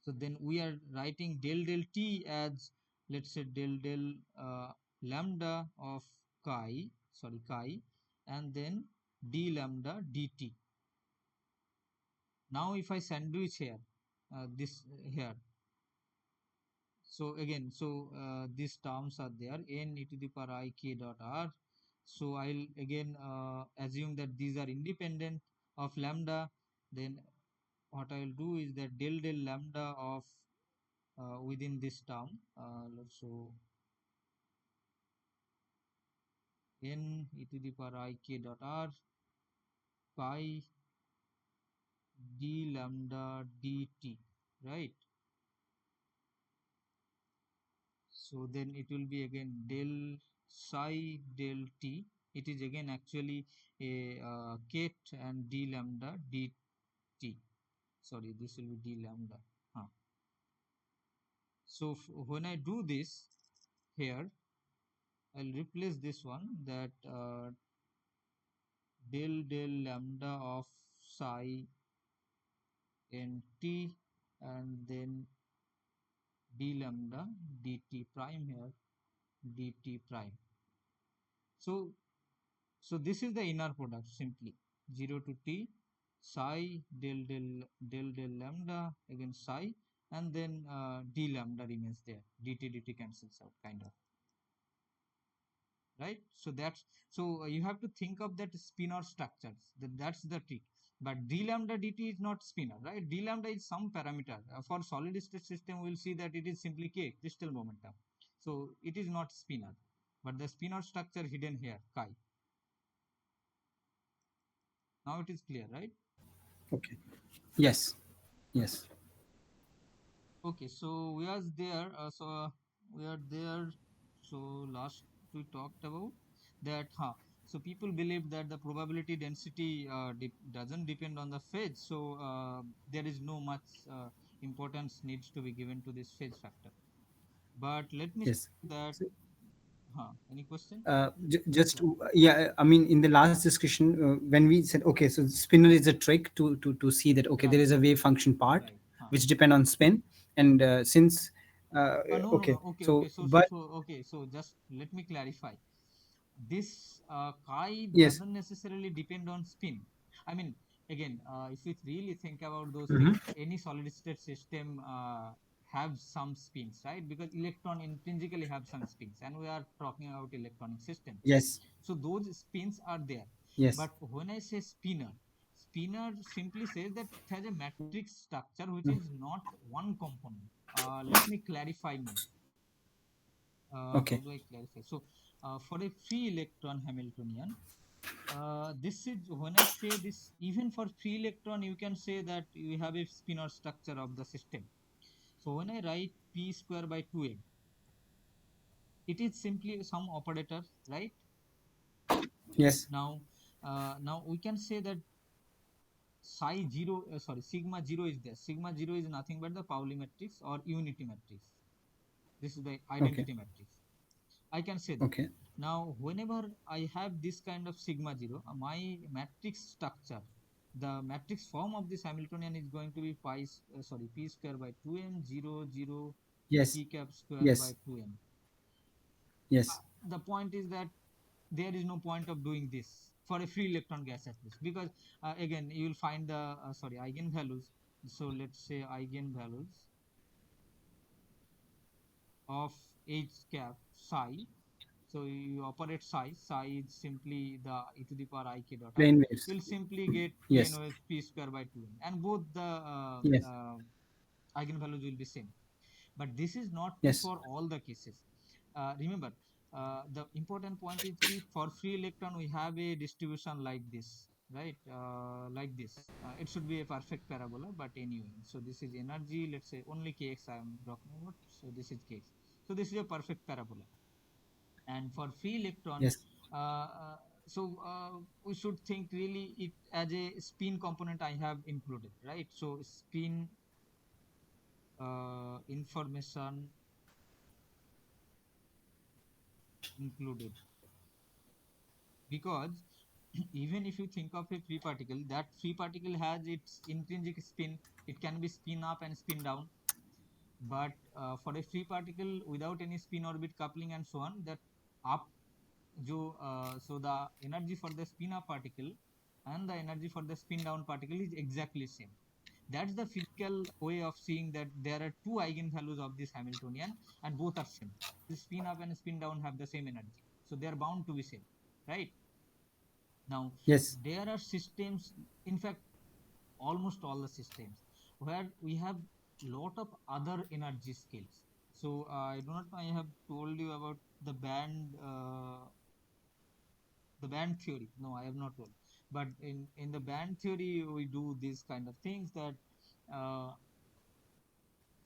then we are writing del t as, let's say del lambda of chi, and then d lambda dt. Now if I sandwich here this here, so again, so these terms are there, n e to the power I k dot r. So I'll again assume that these are independent of lambda. Then what I'll do is that del lambda of within this term, so n e to the power I k dot r pi d lambda dt, right? So then it will be again del psi del t. It is again actually a kate and d lambda dt. Sorry, this will be d lambda. Huh. So when I do this here, I'll replace this one, that del lambda of psi n t, and then d lambda dt prime here, dt prime. So this is the inner product simply 0 to t psi del lambda again psi, and then d lambda remains there, dt cancels out kind of, right? So that's, so you have to think of that spinor structures, that's the trick. But d lambda dt is not spinor, right? D lambda is some parameter for solid state system. We'll see that it is simply k, crystal momentum. So it is not spinor, but the spinor structure hidden here chi. Now it is clear, right? Okay, yes, yes, Okay, so we are there. We are there. So last we talked about that. Huh. So people believe that the probability density doesn't depend on the phase. So there is no much importance needs to be given to this phase factor. But let me yes. say that. So, Huh. Any question? just Yeah. yeah, I mean, in the last discussion when we said, okay, so spinner is a trick to see that, okay, there Right. is a wave function part Right. Huh. which depend on spin, and since No, no, okay, no. Okay, so okay. So but okay. So just let me clarify. this chi Yes. doesn't necessarily depend on spin. I mean, again, if you really think about those Mm-hmm. things, any solid state system have some spins, right? Because electron intrinsically have some spins, and we are talking about electronic systems. Yes. So those spins are there. Yes. But when I say spinner simply says that it has a matrix structure which Mm. is not one component. Let me clarify more. How Okay. do I clarify? So, for a free electron Hamiltonian, this is when I say this, even for free electron, you can say that you have a spinor structure of the system. So, when I write p square by 2m, it is simply some operator, right? Yes. Now we can say that sigma 0 is there. Sigma 0 is nothing but the Pauli matrix or unity matrix. This is the Okay. identity matrix. I can say that. Okay. Now, whenever I have this kind of sigma 0, my matrix structure, the matrix form of this Hamiltonian is going to be p square by 2m 0 0 Yes. p cap square by Yes. 2m. Yes. The point is that there is no point of doing this for a free electron gas at least, because again you will find the eigenvalues. So let's say eigenvalues of h cap psi. So you operate psi is simply the e to the power I k dot I. Plane waves. You'll simply get plane Yes. waves p square by 2n, and both the Yes. eigenvalues will be same. But this is not true Yes. for all the cases. Remember, the important point is for free electron we have a distribution like this, right? Like this. It should be a perfect parabola, but anyway. So this is energy. Let's say only kx I am talking about. So this is kx. So this is a perfect parabola. And for free electron, Yes. uh, uh, we should think really it as a spin component I have included, right? So spin information included, because even if you think of a free particle, that free particle has its intrinsic spin. It can be spin up and spin down. But for a free particle without any spin orbit coupling and so on, that up so the energy for the spin up particle and the energy for the spin down particle is exactly same. That's the physical way of seeing that there are two eigenvalues of this Hamiltonian and both are same. The spin up and spin down have the same energy, so they are bound to be same, right? Now Yes. there are systems, in fact almost all the systems, where we have lot of other energy scales. So I do not know, I have told you about the band theory. No, I have not told. But in the band theory, we do these kind of things that uh,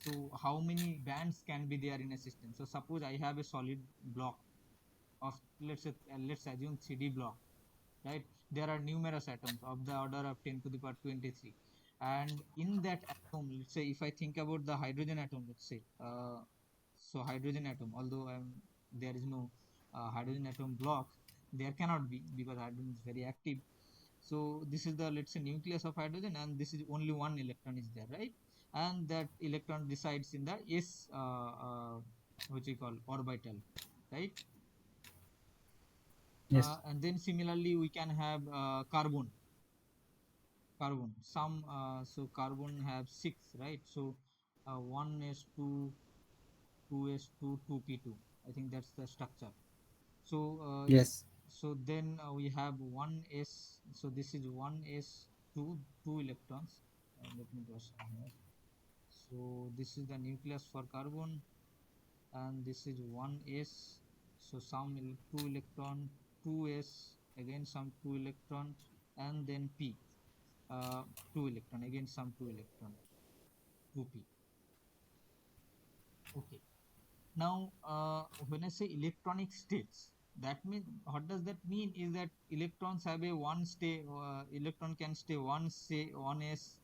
so how many bands can be there in a system? So suppose I have a solid block of, let's assume 3D block, right? There are numerous atoms of the order of 10 to the power 23, and in that atom, let's say if I think about the hydrogen atom, let's say so hydrogen atom, although there is no hydrogen atom block, there cannot be because hydrogen is very active. So this is the, let's say, nucleus of hydrogen, and this is only one electron is there, right? And that electron resides in the s which we call orbital, right? Yes. And then similarly we can have carbon some so carbon have six, right? So 1s2 2s2 2p2, I think that's the structure. So Yes. so then we have 1s, so this is 1s2 two electrons. Let me draw some here. So this is the nucleus for carbon, and this is 1s. So some two electron, 2s, again some two electron, and then p, uh, 2 electron, again some 2 electron, 2p. Okay. Now when I say electronic states, that means, what does that mean is that electrons have a one stay, electron can stay one, say 1s,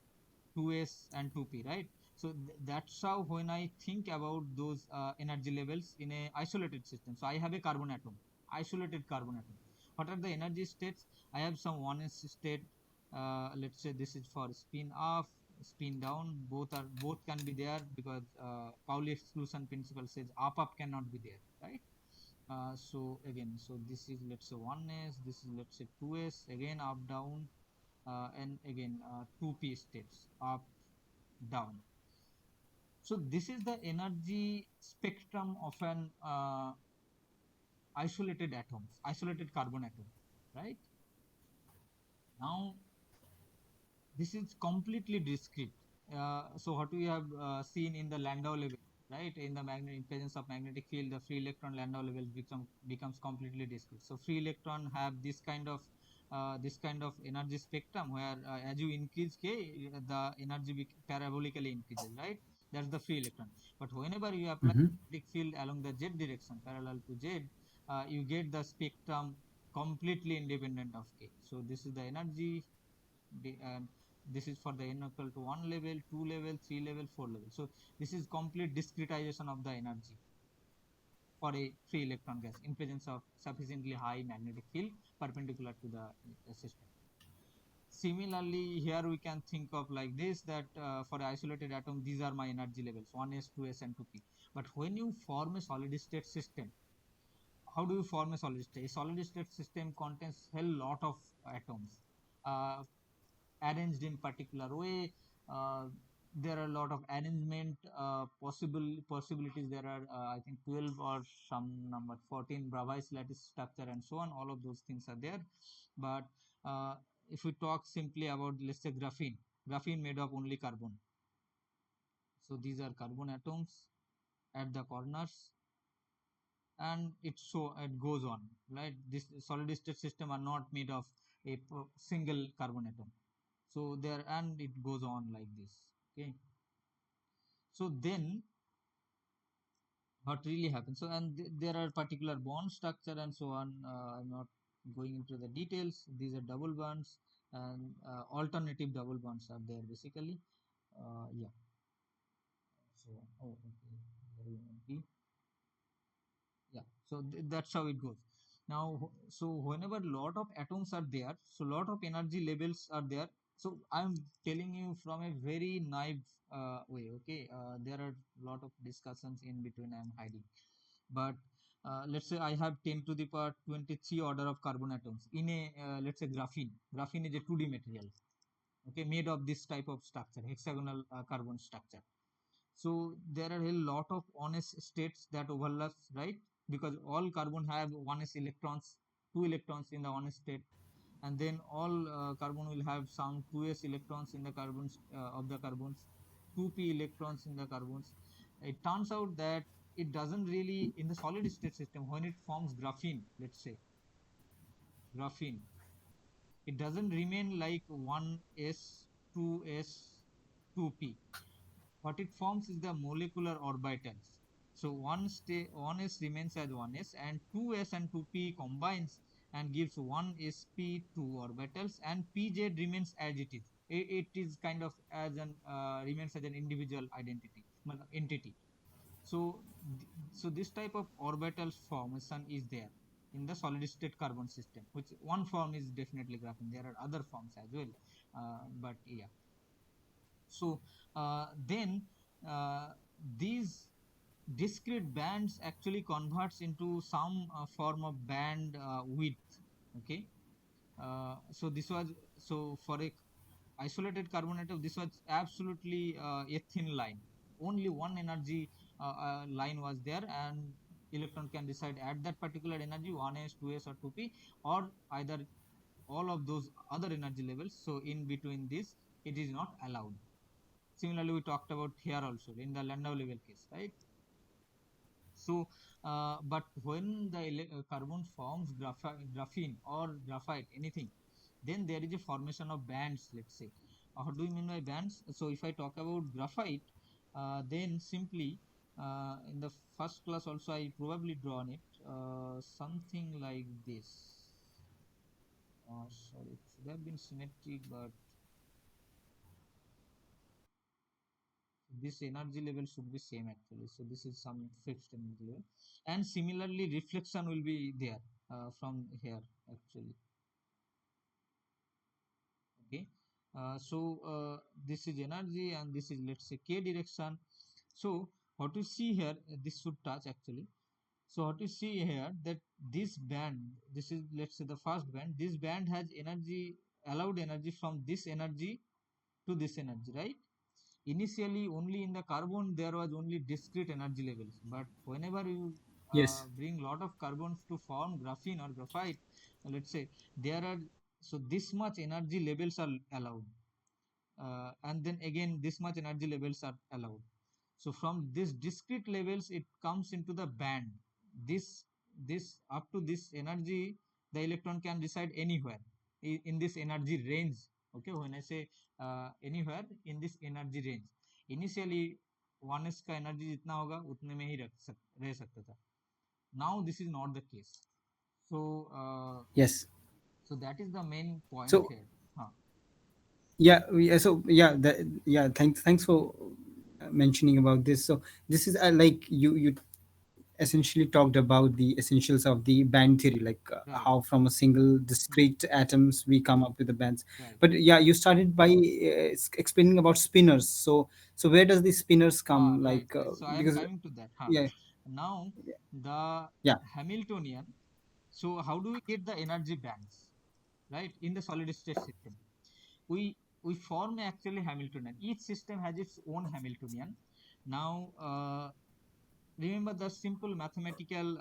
2s and 2p, right? So that's how when I think about those energy levels in a isolated system. So I have a carbon atom, isolated carbon atom. What are the energy states? I have some 1s state, let's say this is for spin up, spin down, both can be there, because Pauli exclusion principle says up cannot be there, right? So again, so this is let's say 1s, this is let's say 2s, again up down, and again 2p states, up down. So this is the energy spectrum of an isolated atoms, isolated carbon atom, right? Now this is completely discrete. So what we have seen in the Landau level, right? In the in presence of magnetic field, the free electron Landau level becomes completely discrete. So free electron have this kind of energy spectrum where as you increase k, the energy parabolically increases, right? That's the free electron. But whenever you apply Mm-hmm. magnetic field along the z direction, parallel to z, you get the spectrum completely independent of k. So this is the energy, and this is for the n equal to 1 level, 2 level, 3 level, 4 level. So this is complete discretization of the energy for a free electron gas in presence of sufficiently high magnetic field perpendicular to the system. Similarly, here we can think of like this, that for isolated atom, these are my energy levels 1s, 2s, and 2p. But when you form a solid state system, how do you form a solid state? A solid state system contains a lot of atoms. Uh, Arranged in particular way. Uh, there are a lot of arrangement possibilities. There are I think 12 or some number 14 Bravais lattice structure and so on. All of those things are there. But uh, if we talk simply about, let's say, graphene made of only carbon. So these are carbon atoms at the corners, and it goes on, right? This solid state system are not made of a single carbon atom. So there, and it goes on like this. Okay, so then what really happens? So, and there are particular bond structure and so on. I'm not going into the details. These are double bonds, and alternative double bonds are there basically. Yeah. So, oh, okay. Very yeah, so that's how it goes. Now so whenever lot of atoms are there, so lot of energy levels are there. So I'm telling you from a very naive way. Okay, there are lot of discussions in between I'm hiding. But let's say I have 10 to the power 23 order of carbon atoms in a let's say graphene is a 2D material, okay, made of this type of structure, hexagonal carbon structure. So there are a lot of honest states that overlaps, right? Because all carbon have 1s electrons, 2 electrons in the honest state, and then all carbon will have some 2s electrons in the carbons of the carbons, 2p electrons in the carbons. It turns out that it doesn't really, in the solid state system, when it forms graphene, let's say graphene, it doesn't remain like 1s, 2s, 2p. What it forms is the molecular orbitals. So one s remains as 1s, and 2s and 2p combines and gives 1sp2 orbitals, and pz remains as it is. It is kind of as an remains as an individual identity, entity. So so this type of orbital formation is there in the solid state carbon system, which one form is definitely graphene. There are other forms as well, but yeah. So then these discrete bands actually converts into some form of band width. Okay, so this was, so for a isolated carbon atom, this was absolutely a thin line. Only one energy line was there, and electron can decide at that particular energy 1s, 2s, or 2p, or either all of those other energy levels. So in between this, it is not allowed. Similarly, we talked about here also in the Landau level case, right? So, but when the carbon forms graphene or graphite, anything, then there is a formation of bands, let's say. What do you mean by bands? So, if I talk about graphite, then simply in the first class also I probably drawn it something like this. Sorry, it should have been symmetric, but this energy level should be same actually. So this is some fixed energy level, and similarly reflection will be there from here actually. Okay, so this is energy, and this is, let's say, k direction. So what you see here, this should touch actually. So what you see here, that this band, this is, let's say, the first band, this band has energy, allowed energy from this energy to this energy, right? Initially only in the carbon there was only discrete energy levels, but whenever you Yes. bring lot of carbons to form graphene or graphite, let's say, there are, so this much energy levels are allowed, and then again this much energy levels are allowed. So from this discrete levels it comes into the band. This this up to this energy, the electron can reside anywhere in this energy range. Okay, when I say anywhere in this energy range, initially 1s का energy जितना होगा उतने में ही रह सकता था. Now this is not the case. So Yes. so that is the main point So here. Huh. yeah, thanks for mentioning about this. So this is like you essentially talked about the essentials of the band theory, like Right. how from a single Hmm. discrete atoms we come up with the bands. Right. But yeah, you started by explaining about spinners. So where does the spinners Ah, come, right, like right. So I am because coming to that. Huh. yeah, Now the yeah, Hamiltonian. So how do we get the energy bands? Right, in the solid state system, we form actually Hamiltonian. Each system has its own Hamiltonian. Now remember the simple mathematical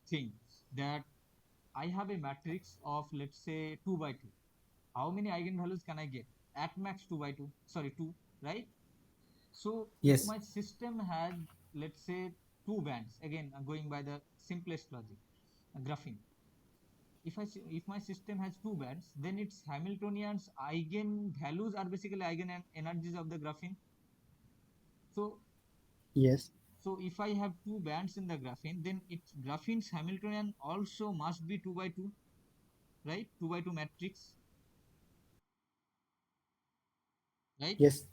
thing, that I have a matrix of, let's say, 2 by 2. How many eigenvalues can I get? At max 2 by 2. Sorry, 2, right? So if yes, my system has, let's say, two bands, again going by the simplest logic, graphene. If my system has two bands, then its Hamiltonian's eigenvalues are basically energies of the graphene. So yes, so if I have two bands in the graphene, then its graphene's Hamiltonian also must be 2 by 2, right? 2 by 2 matrix, right? yes,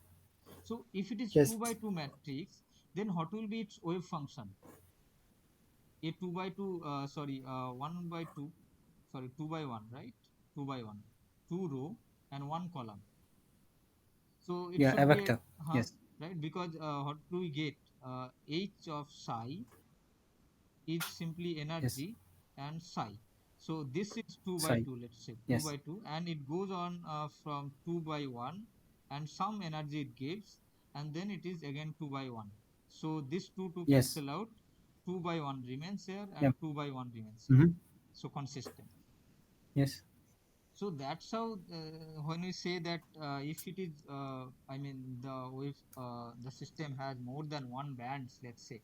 So if it is 2 yes, by 2 matrix, then what will be its wave function? A 2 by 2, 1 by 2, sorry, 2 by 1, right? 2 by 1, 2 row and 1 column. So it yeah, a should be a, vector, yes, right? Because what do we get? H of psi is simply yes, energy and psi. So this is 2 by side, 2, let's say 2 yes, by 2, and it goes on from 2 by 1, and some energy it gives, and then it is again 2 by 1. So this 2 yes, cancel out, 2 by 1 remains here, yeah, and 2 by 1 remains here. mm-hmm. So consistent. Yes, So that's how, when we say that if it is, I mean, the system has more than one bands, let's say,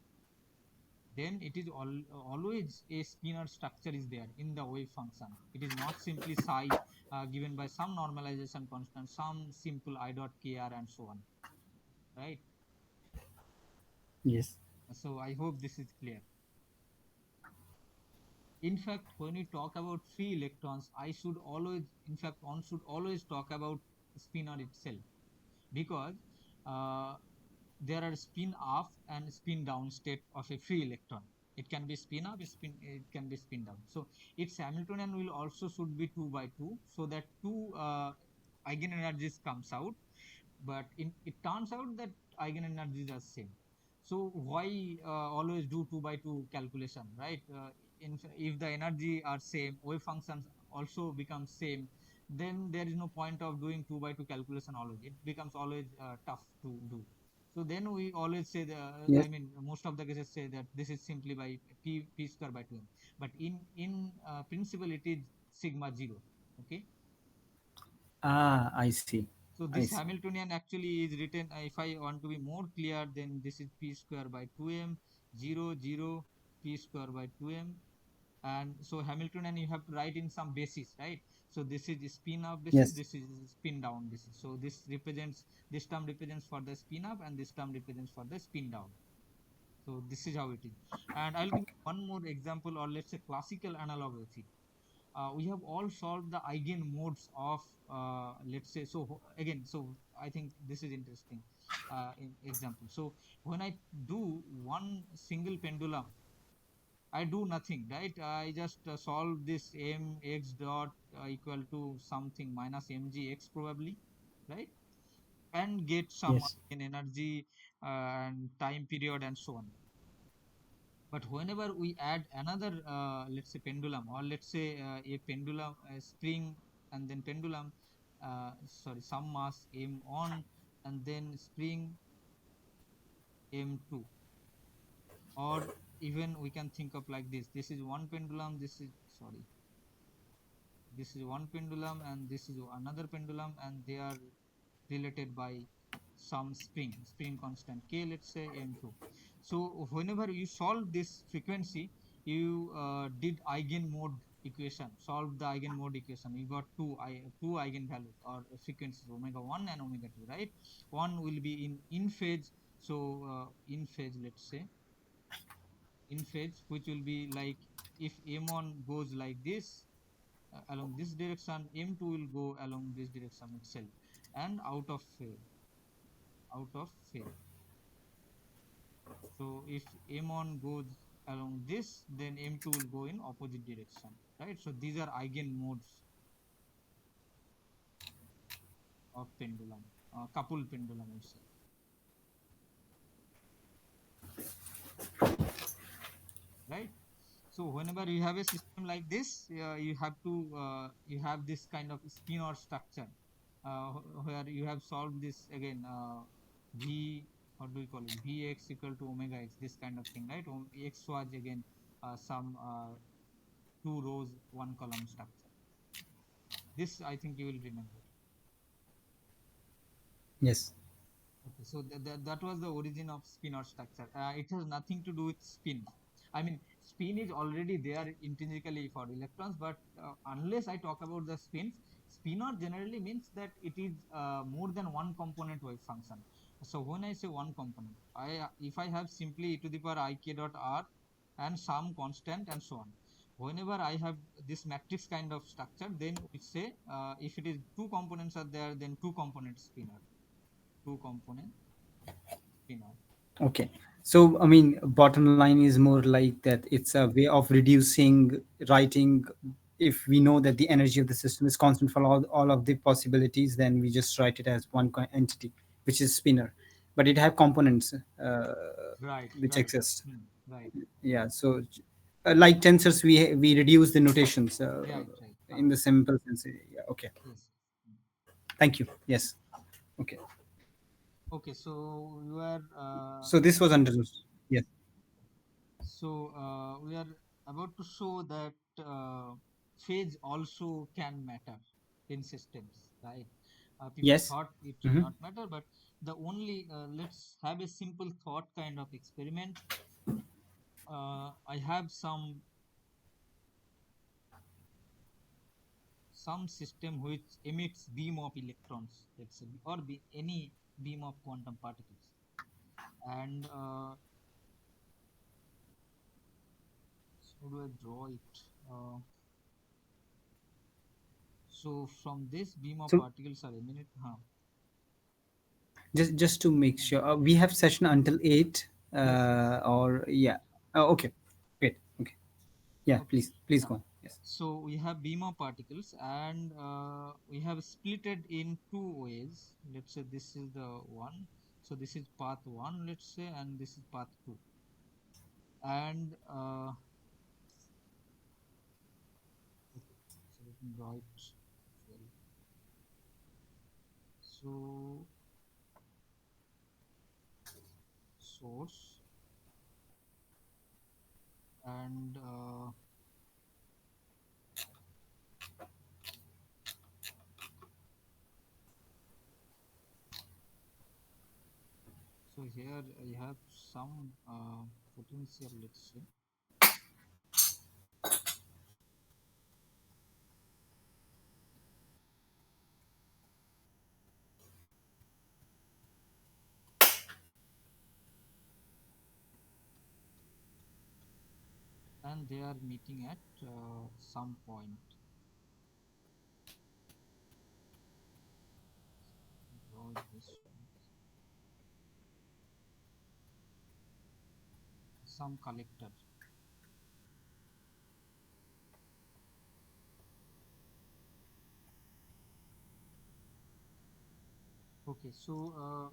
then it is always a spinor structure is there in the wave function. It is not simply psi given by some normalization constant, some simple I dot kr and so on, right? yes, So I hope this is clear. In fact, when we talk about free electrons, in fact, one should always talk about spinor itself, because uh, there are spin up and spin down state of a free electron. It can be spin up, it can be spin down. So its Hamiltonian will also should be 2 by 2, so that two eigenenergies comes out. But it turns out that eigenenergies are same. So why always do 2 by 2 calculation, right? If the energy are same, wave functions also become same, then there is no point of doing 2 by 2 calculation always. It becomes always tough to do. So then we always say yes. I mean, most of the cases say that this is simply by p square by 2m. But in principle, it is sigma 0. Okay. Ah, I see, So I this see. Hamiltonian actually is written, if I want to be more clear, then this is p square by 2m, 0, 0, p square by 2m. And so Hamiltonian you have to write in some basis, right? So this is spin up basis, Yes, this is spin down basis. So this term represents for the spin up, and this term represents for the spin down. So this is how it is. And I'll give one more example, or let's say classical analog of it. We have all solved the eigenmodes of, let's say, again, so I think this is interesting in example. So when I do one single pendulum, I do nothing, right? I just solve this mx dot equal to something minus mgx probably, right? And get some yes, energy and time period and so on. But whenever we add another, let's say pendulum, or let's say a pendulum, a spring, and then pendulum, sorry, some mass m1, and then spring m2, or even we can think of like this. This is one pendulum. This is, sorry, this is one pendulum, and this is another pendulum, and they are related by some spring constant k, let's say m2. So whenever you solve this frequency, you did eigenmode equation, solve the eigenmode equation, you got two eigenvalues or frequencies, omega 1 and omega 2, right? One will be in phase. So in phase, let's say in phase, which will be like, if m1 goes like this, along this direction, m2 will go along this direction itself, and out of phase. So if m1 goes along this, then m2 will go in opposite direction, right? So these are eigenmodes of pendulum, coupled pendulum, we say, right? So whenever you have a system like this, you have to you have this kind of spin or structure, where you have solved this again, v, what do we call it, vx equal to omega x, this kind of thing, right? X was again some two rows, one column structure. This I think you will remember. Yes. Okay, so that was the origin of spin or structure. It has nothing to do with spin. I mean, spin is already there intrinsically for electrons, but unless I talk about the spins, spinor generally means that it is more than one component wave function. So when I say one component, if I have simply e to the power I k dot r and some constant and so on. Whenever I have this matrix kind of structure, then we say if it is two components are there, then two component spinor, two component spinor. Okay. So, I mean, bottom line is more like that it's a way of reducing writing. If we know that the energy of the system is constant for all of the possibilities, then we just write it as one entity, which is spinor. But it have components Right, which right. exist. Right, Yeah. So, like tensors, we reduce the notations right, right. in the simple sense. Yeah. Okay. Yes. Hmm. Thank you. Yes. Okay. Okay, so you are So this was understood. Yes. we are about to show that phase also can matter in systems, right? People Yes. thought it will Hmm. not matter, but the only let's have a simple thought kind of experiment. I have some system which emits beam of electrons, let's say, or any beam of quantum particles, and how do I draw it? So from this beam of So particles are emitted, just to make hmm, sure, we have session until 8, yes, yes, or yeah. Okay, great. Okay, yeah, okay, please go on. Yes. so we have beam of particles, and we have split it in two ways. Let's say this is the one, so this is path one, let's say, and this is path two, and okay, so let me draw it well. So source, and so here I have some potential, let's say, and they are meeting at some point. Draw it this way. Some collector. Okay, so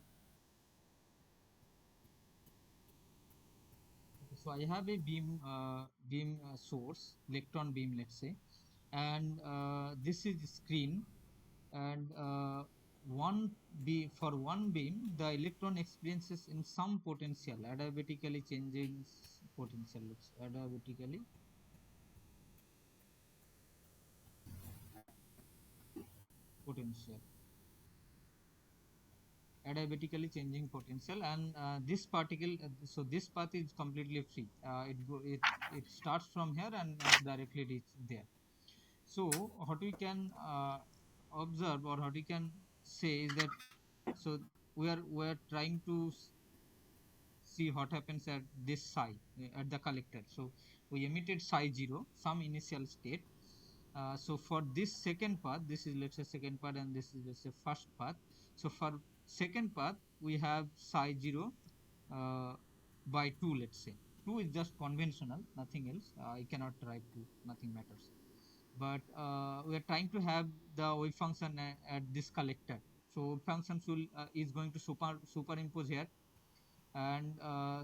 So I have a beam source, electron beam, let's say, and this is screen, and for one beam, the electron experiences in some potential, adiabatically changing potential. Let's adiabatically potential, adiabatically changing potential, and this particle, so this path is completely free. It starts from here and directly reach there. So what we can observe, or what we can say, is that, so we are trying to see what happens at this psi, at the collector. So we emitted psi 0, some initial state. So for this second path, this is, let's say, second path, and this is, let's say, first path. So for second path, we have psi 0 uh, by 2, let's say. 2 is just conventional, nothing else. I cannot write 2, nothing matters. But we are trying to have the wave function at this collector. So wave function is going to superimpose here, and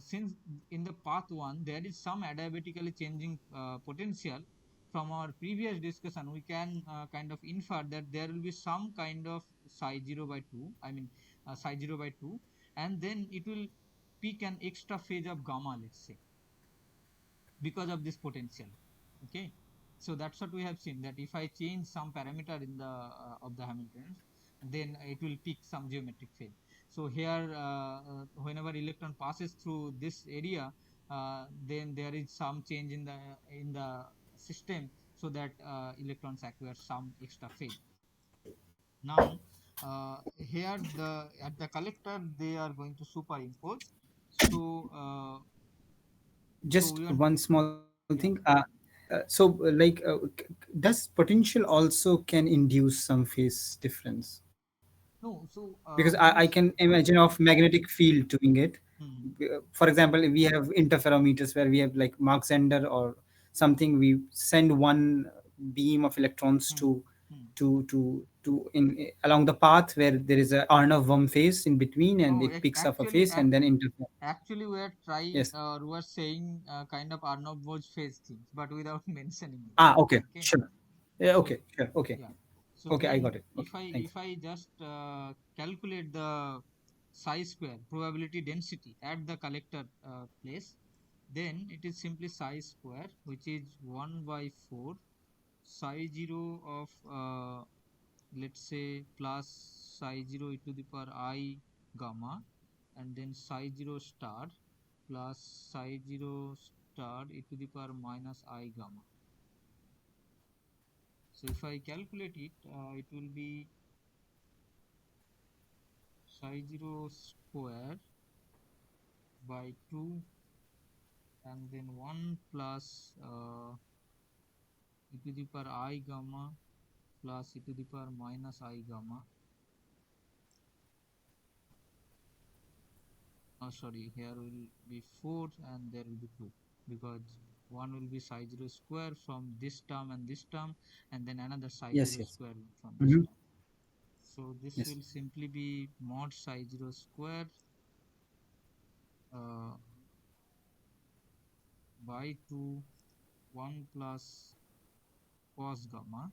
since in the path 1 there is some adiabatically changing potential, from our previous discussion we can kind of infer that there will be some kind of psi 0 by 2, I mean psi 0 by 2, and then it will peak an extra phase of gamma, let's say, because of this potential. Okay, so that's what we have seen, that if I change some parameter in the of the Hamiltonians, then it will pick some geometric field. So here whenever electron passes through this area, then there is some change in the system, so that electrons acquire some extra phase. Now here at the collector they are going to superimpose. So so Just we want, one small thing. yeah. Does potential also can induce some phase difference? No, so Because when I we can imagine of magnetic field doing it. hmm, For example, we have interferometers where we have like Mach Zehnder or something. We send one beam of electrons hmm, hmm. to in along the path where there is a Arnav-Bohm phase in between, and No, it picks up a actually, phase and then interfere. actually, we are trying, Yes. we are saying kind of Arnav Bose phase things, but without mentioning it. Ah, okay, Okay, sure. Yeah, so okay, sure, okay, yeah, so okay. I then got it. if Okay, I thanks. just calculate the psi square probability density at the collector place, then it is simply psi square, which is 1 by 4 psi 0 of let's say plus psi 0 e to the power I gamma, and then psi 0 star plus psi 0 star e to the power minus I gamma. So if I calculate it, it will be psi 0 square by 2, and then 1 plus e to the power I gamma plus e to the power minus I gamma. Oh, sorry, here will be 4 and there will be 2, because one will be psi 0 square from this term and this term, and then another psi Yes, 0 yes. square from this Mm-hmm. term. So this Yes. will simply be mod psi 0 square uh, by 2, 1 plus cos gamma,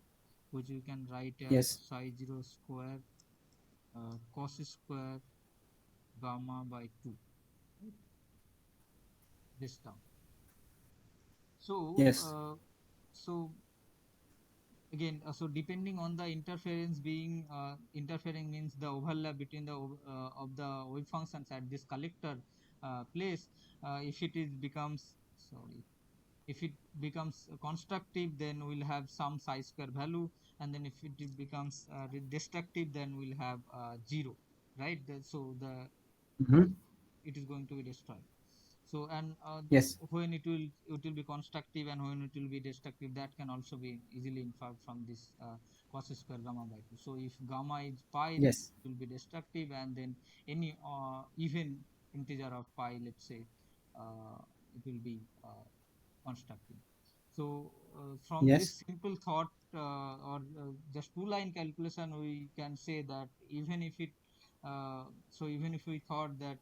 which you can write as Yes. psi 0 square cos square gamma by 2, right? This term. So, Yes. so again, so depending on the interference being interfering means the overlap between of the wave functions at this collector place, if it is becomes, sorry, if it becomes constructive, then we'll have some psi square value, and then if it becomes destructive, then we'll have 0, right? So the Mm-hmm. it is going to be destroyed. So, and Yes. when it will be constructive and when it will be destructive, that can also be easily inferred from this cos square gamma by 2. So if gamma is pi, then Yes. it will be destructive, and then any even integer of pi, let's say, it will be constructive. So from Yes. this simple thought, or just two line calculation, we can say that even if it So even if we thought that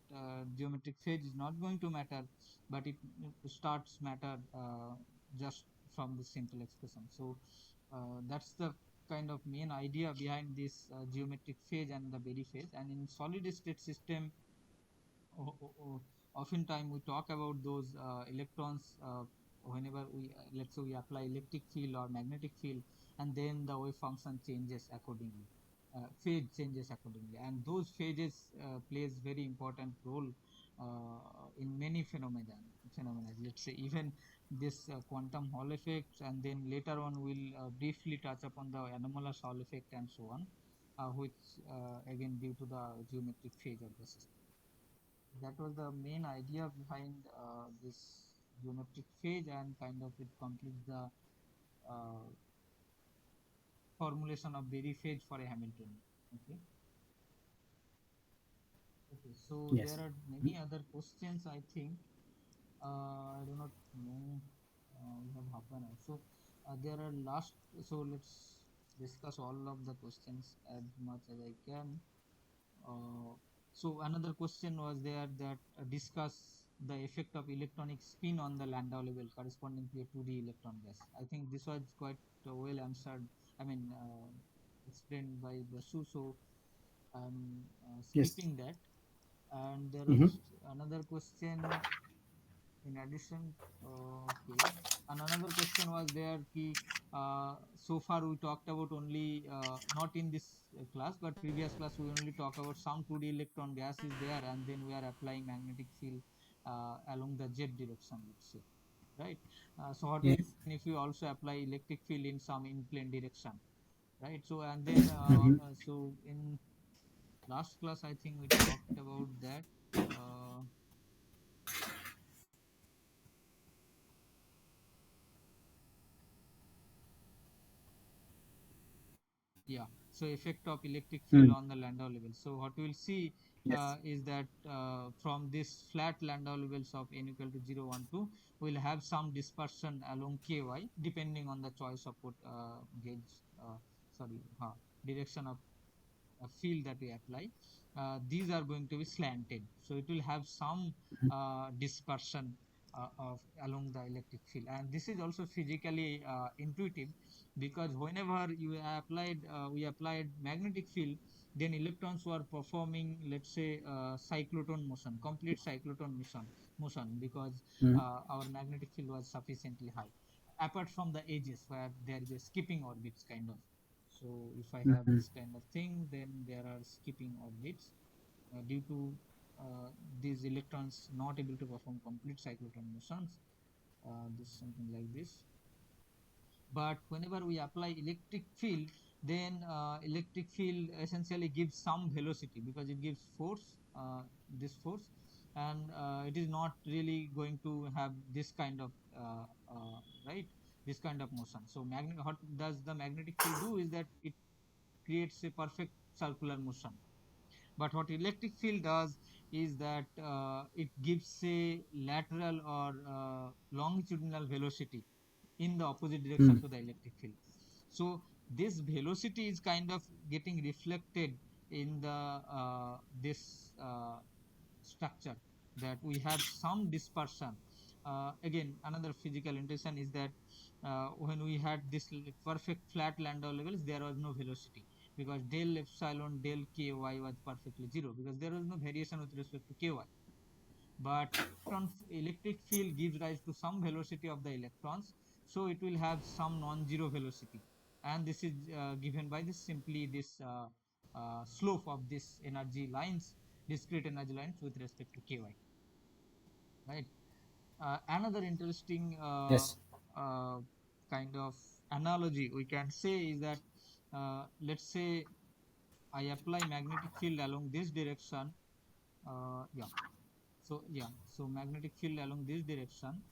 geometric phase is not going to matter, but it starts matter just from the simple expression. So that's the kind of main idea behind this geometric phase and the Berry phase. And in solid state system, oftentimes we talk about those electrons whenever we let's say we apply electric field or magnetic field, and then the wave function changes accordingly, phase changes accordingly, and those phases plays very important role in many phenomena, let's say even this quantum hall effect, and then later on we'll briefly touch upon the anomalous hall effect and so on, which again due to the geometric phase of the system. That was the main idea behind this geometric phase, and kind of it completes the uh, formulation of Berry phase for a Hamiltonian. Okay. Okay. So there Yes. are many other questions. I think I do not know. We have half an hour. So there are last. So let's discuss all of the questions as much as I can. Uh, so another question was there that discuss the effect of electronic spin on the Landau level corresponding to a 2D electron gas. I think this was quite well answered. I mean, explained by Basu. So I'm Yes. skipping that. And there Mm-hmm. was another question in addition. Okay. And another question was there ki, so far we talked about only not in this class but previous class we only talk about some 2D electron gas is there, and then we are applying magnetic field along the z direction, let's say, right? So what will Yes. happen if you also apply electric field in some in plane direction, right? So and then Mm-hmm. so in last class I think we talked about that. uh, Yeah, so effect of electric field Mm. on the Landau level. So what we will see Yes. is that from this flat Landau levels of n equal to 0, 1, 2, we will have some dispersion along ky depending on the choice of put gauge, sorry, direction of field that we apply. These are going to be slanted, so it will have some dispersion of along the electric field, and this is also physically intuitive, because whenever you we applied magnetic field, then electrons were performing, let's say, cyclotron motion, complete cyclotron motion, because Mm-hmm. our magnetic field was sufficiently high, apart from the edges where there is a skipping orbits kind of. So if I have Mm-hmm. this kind of thing, then there are skipping orbits due to these electrons not able to perform complete cyclotron motions. This something like this. But whenever we apply electric field, then electric field essentially gives some velocity because it gives force, this force, and it is not really going to have this kind of right, this kind of motion. So what does the magnetic field do is that it creates a perfect circular motion. But what electric field does is that it gives a lateral or longitudinal velocity in the opposite direction Mm. to the electric field. So this velocity is kind of getting reflected in the this structure, that we have some dispersion. Again, another physical intention is that when we had this perfect flat Landau levels, there was no velocity, because del epsilon del ky was perfectly zero, because there was no variation with respect to ky. But electric field gives rise to some velocity of the electrons, so it will have some non-zero velocity, and this is given by this simply this slope of this energy lines, discrete energy lines with respect to ky, right? Another interesting Yes. uh, kind of analogy we can say is that let's say I apply magnetic field along this direction. Yeah. So yeah. So magnetic field along this direction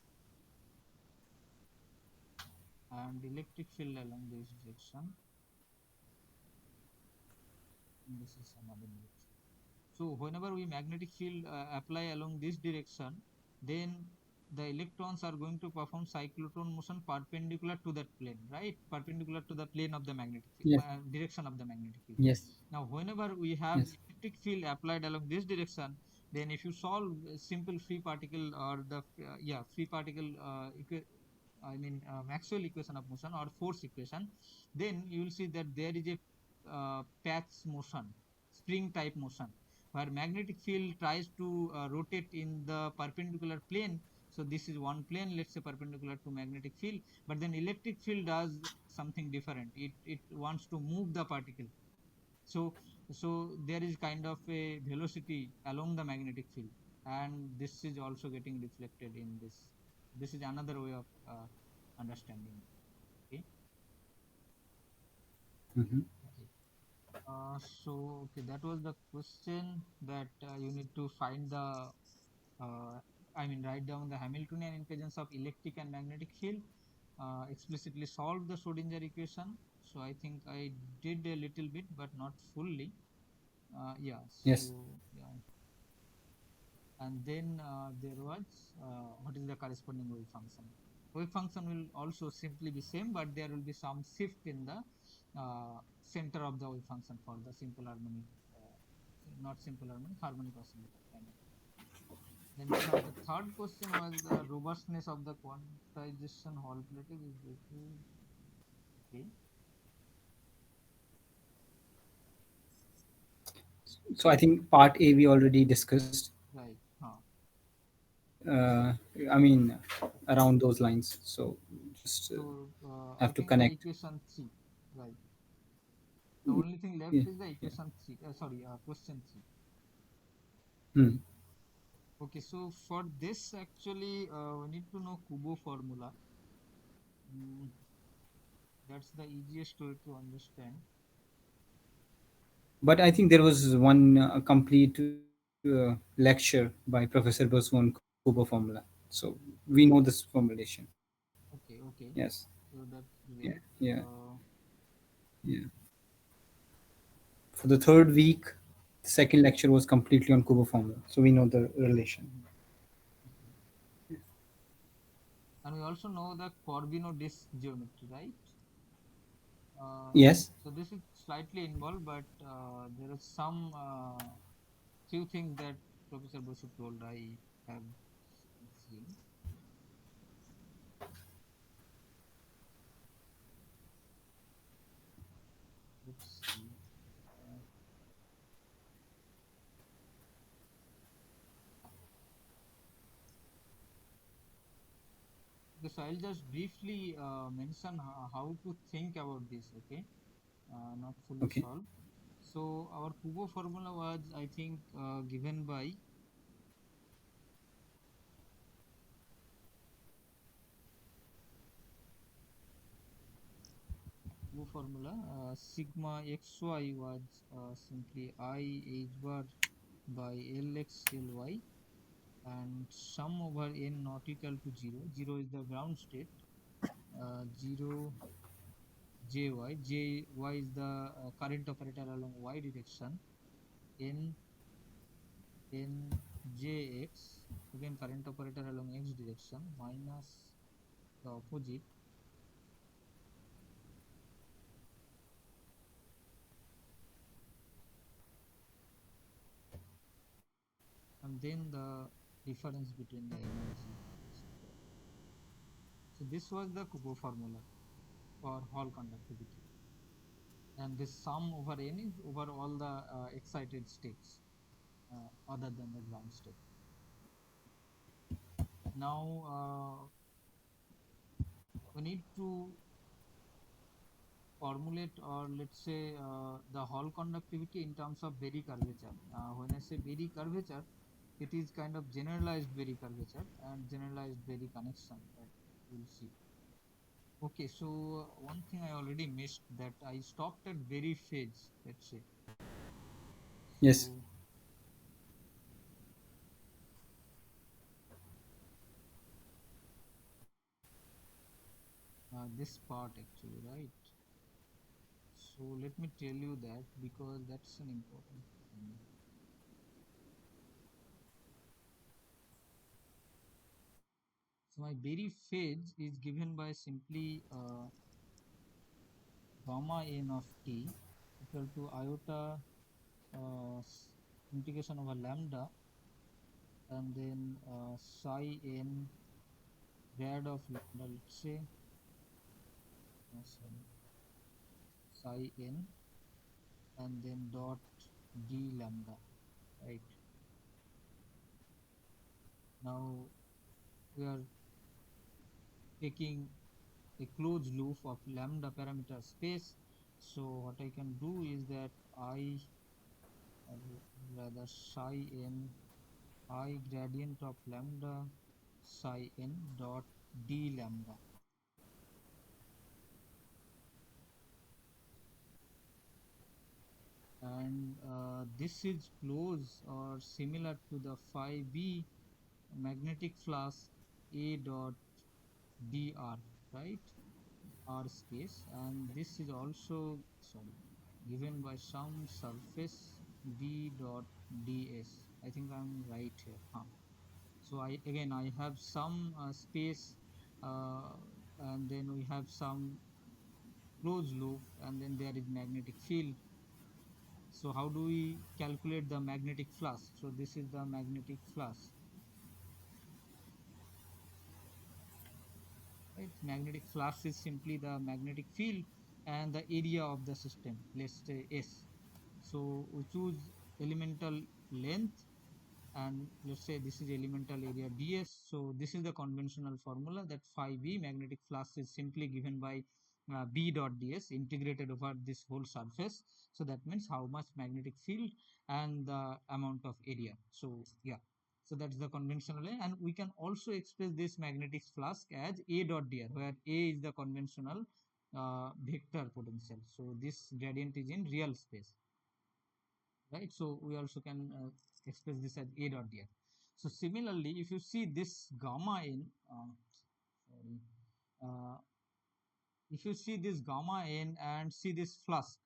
and electric field along this direction. And this is another direction. So whenever we magnetic field apply along this direction, then the electrons are going to perform cyclotron motion perpendicular to that plane, right? Perpendicular to the plane of the magnetic field, Yes. direction of the magnetic field. Yes. Now, whenever we have Yes. electric field applied along this direction, then if you solve simple free particle or the free particle Maxwell equation of motion or force equation, then you will see that there is a patch motion, spring type motion, where magnetic field tries to rotate in the perpendicular plane. So this is one plane, let's say perpendicular to magnetic field, but then electric field does something different. It wants to move the particle. So there is kind of a velocity along the magnetic field, and this is also getting reflected in this. This is another way of understanding. Okay. Hmm. Okay. Okay, that was the question that you need to find the, write down the Hamiltonian equations of electric and magnetic field, explicitly solve the Schrodinger equation. So I think I did a little bit, but not fully. Yeah, Yes. so yeah, and then there was what is the corresponding wave function. Wave function will also simply be same, but there will be some shift in the center of the wave function for the simple harmonic, not simple harmonic, harmonic oscillator kind of. Then the third question was the robustness of the quantization Hall plate is okay. So I think part A we already discussed. Right. Huh. Uh, I mean, around those lines. So just So I have to think the connect. equation 3, right? The only thing left Yeah. is the Yeah. equation 3. Sorry, question 3. Hmm. Okay, so for this actually we need to know Kubo formula. Mm, that's the easiest way to understand. But I think there was one complete lecture by Professor Boswan Kubo formula. So we know this formulation. Okay, Yes. okay. So that's Yeah. great. Yeah. Uh, Yeah. For the third week, the second lecture was completely on Kubo formula. So we know the relation. mhm, okay. And we also know the Corbino disk geometry, right? Uh, Yes. so this is slightly involved, but there are some few things that Professor Bosu told I have seen. Let's see. Uh, okay, so I'll just briefly mention how to think about this. Okay, not fully Okay. solved. So our Kubo formula was, I think, given by Kubo formula. Sigma xy was simply I h bar by Lx Ly, and sum over n not equal to 0. 0 is the ground state. 0 jy. Jy is the current operator along y direction. N n jx, again current operator along x direction, minus the opposite, and then the difference between the energy. So this was the Kubo formula for Hall conductivity, and this sum over n is over all the excited states other than the ground state. Now we need to formulate, or let's say the Hall conductivity in terms of Berry curvature. When I say Berry curvature, it is kind of generalized Berry curvature and generalized Berry connection that we'll see. Okay, so one thing I already missed, that I stopped at Berry phase, let's say. Yes. So this part actually, right? So let me tell you that, because that's an important thing. So my Berry phase is given by simply gamma n of t equal to iota integration over lambda, and then psi n grad of lambda, let's say, sorry, psi n, and then dot d lambda, right? Now we are taking a closed loop of lambda parameter space. So what I can do is that or rather psi n I gradient of lambda psi n dot d lambda, and this is close or similar to the phi b magnetic flux a dot dr, right? R space, and this is also, sorry, given by some surface b dot ds. I think I'm right here, huh? So I have some space, uh, and then we have some closed loop, and then there is magnetic field. So how do we calculate the magnetic flux? So this is the magnetic flux, right? Magnetic flux is simply the magnetic field and the area of the system, let's say S. So we choose elemental length, and let's say this is elemental area ds. So this is the conventional formula, that phi b magnetic flux is simply given by b dot ds integrated over this whole surface. So that means how much magnetic field and the amount of area. So yeah, so that's the conventional way, and we can also express this magnetic flux as a dot dr, where a is the conventional vector potential. So this gradient is in real space, right? So we also can express this as a dot dr. So similarly, if you see this gamma n, sorry, uh, if you see this gamma n and see this flux,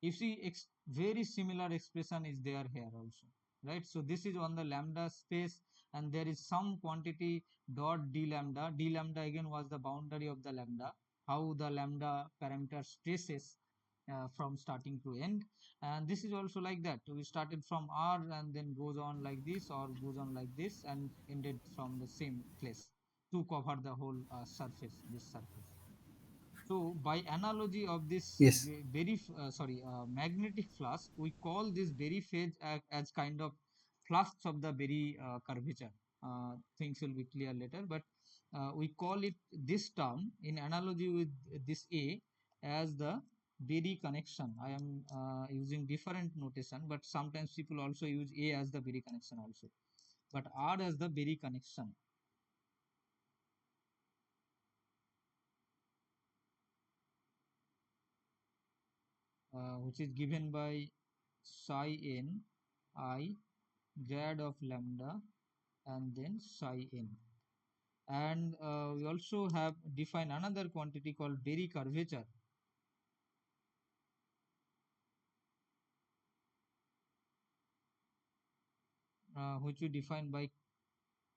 you see very similar expression is there here also, right? So this is on the lambda space, and there is some quantity dot d lambda. D lambda again was the boundary of the lambda, how the lambda parameter traces from starting to end. And this is also like that, we started from r and then goes on like this, or goes on like this, and ended from the same place to cover the whole surface, this surface. So by analogy of this Yes. very magnetic flux, we call this Berry phase as kind of flux of the Berry curvature. Things will be clear later, but we call it this term in analogy with this A as the Berry connection. I am using different notation, but sometimes people also use A as the Berry connection also, but R as the Berry connection, which is given by psi n I grad of lambda and then psi n. And we also have defined another quantity called Berry curvature, which we define by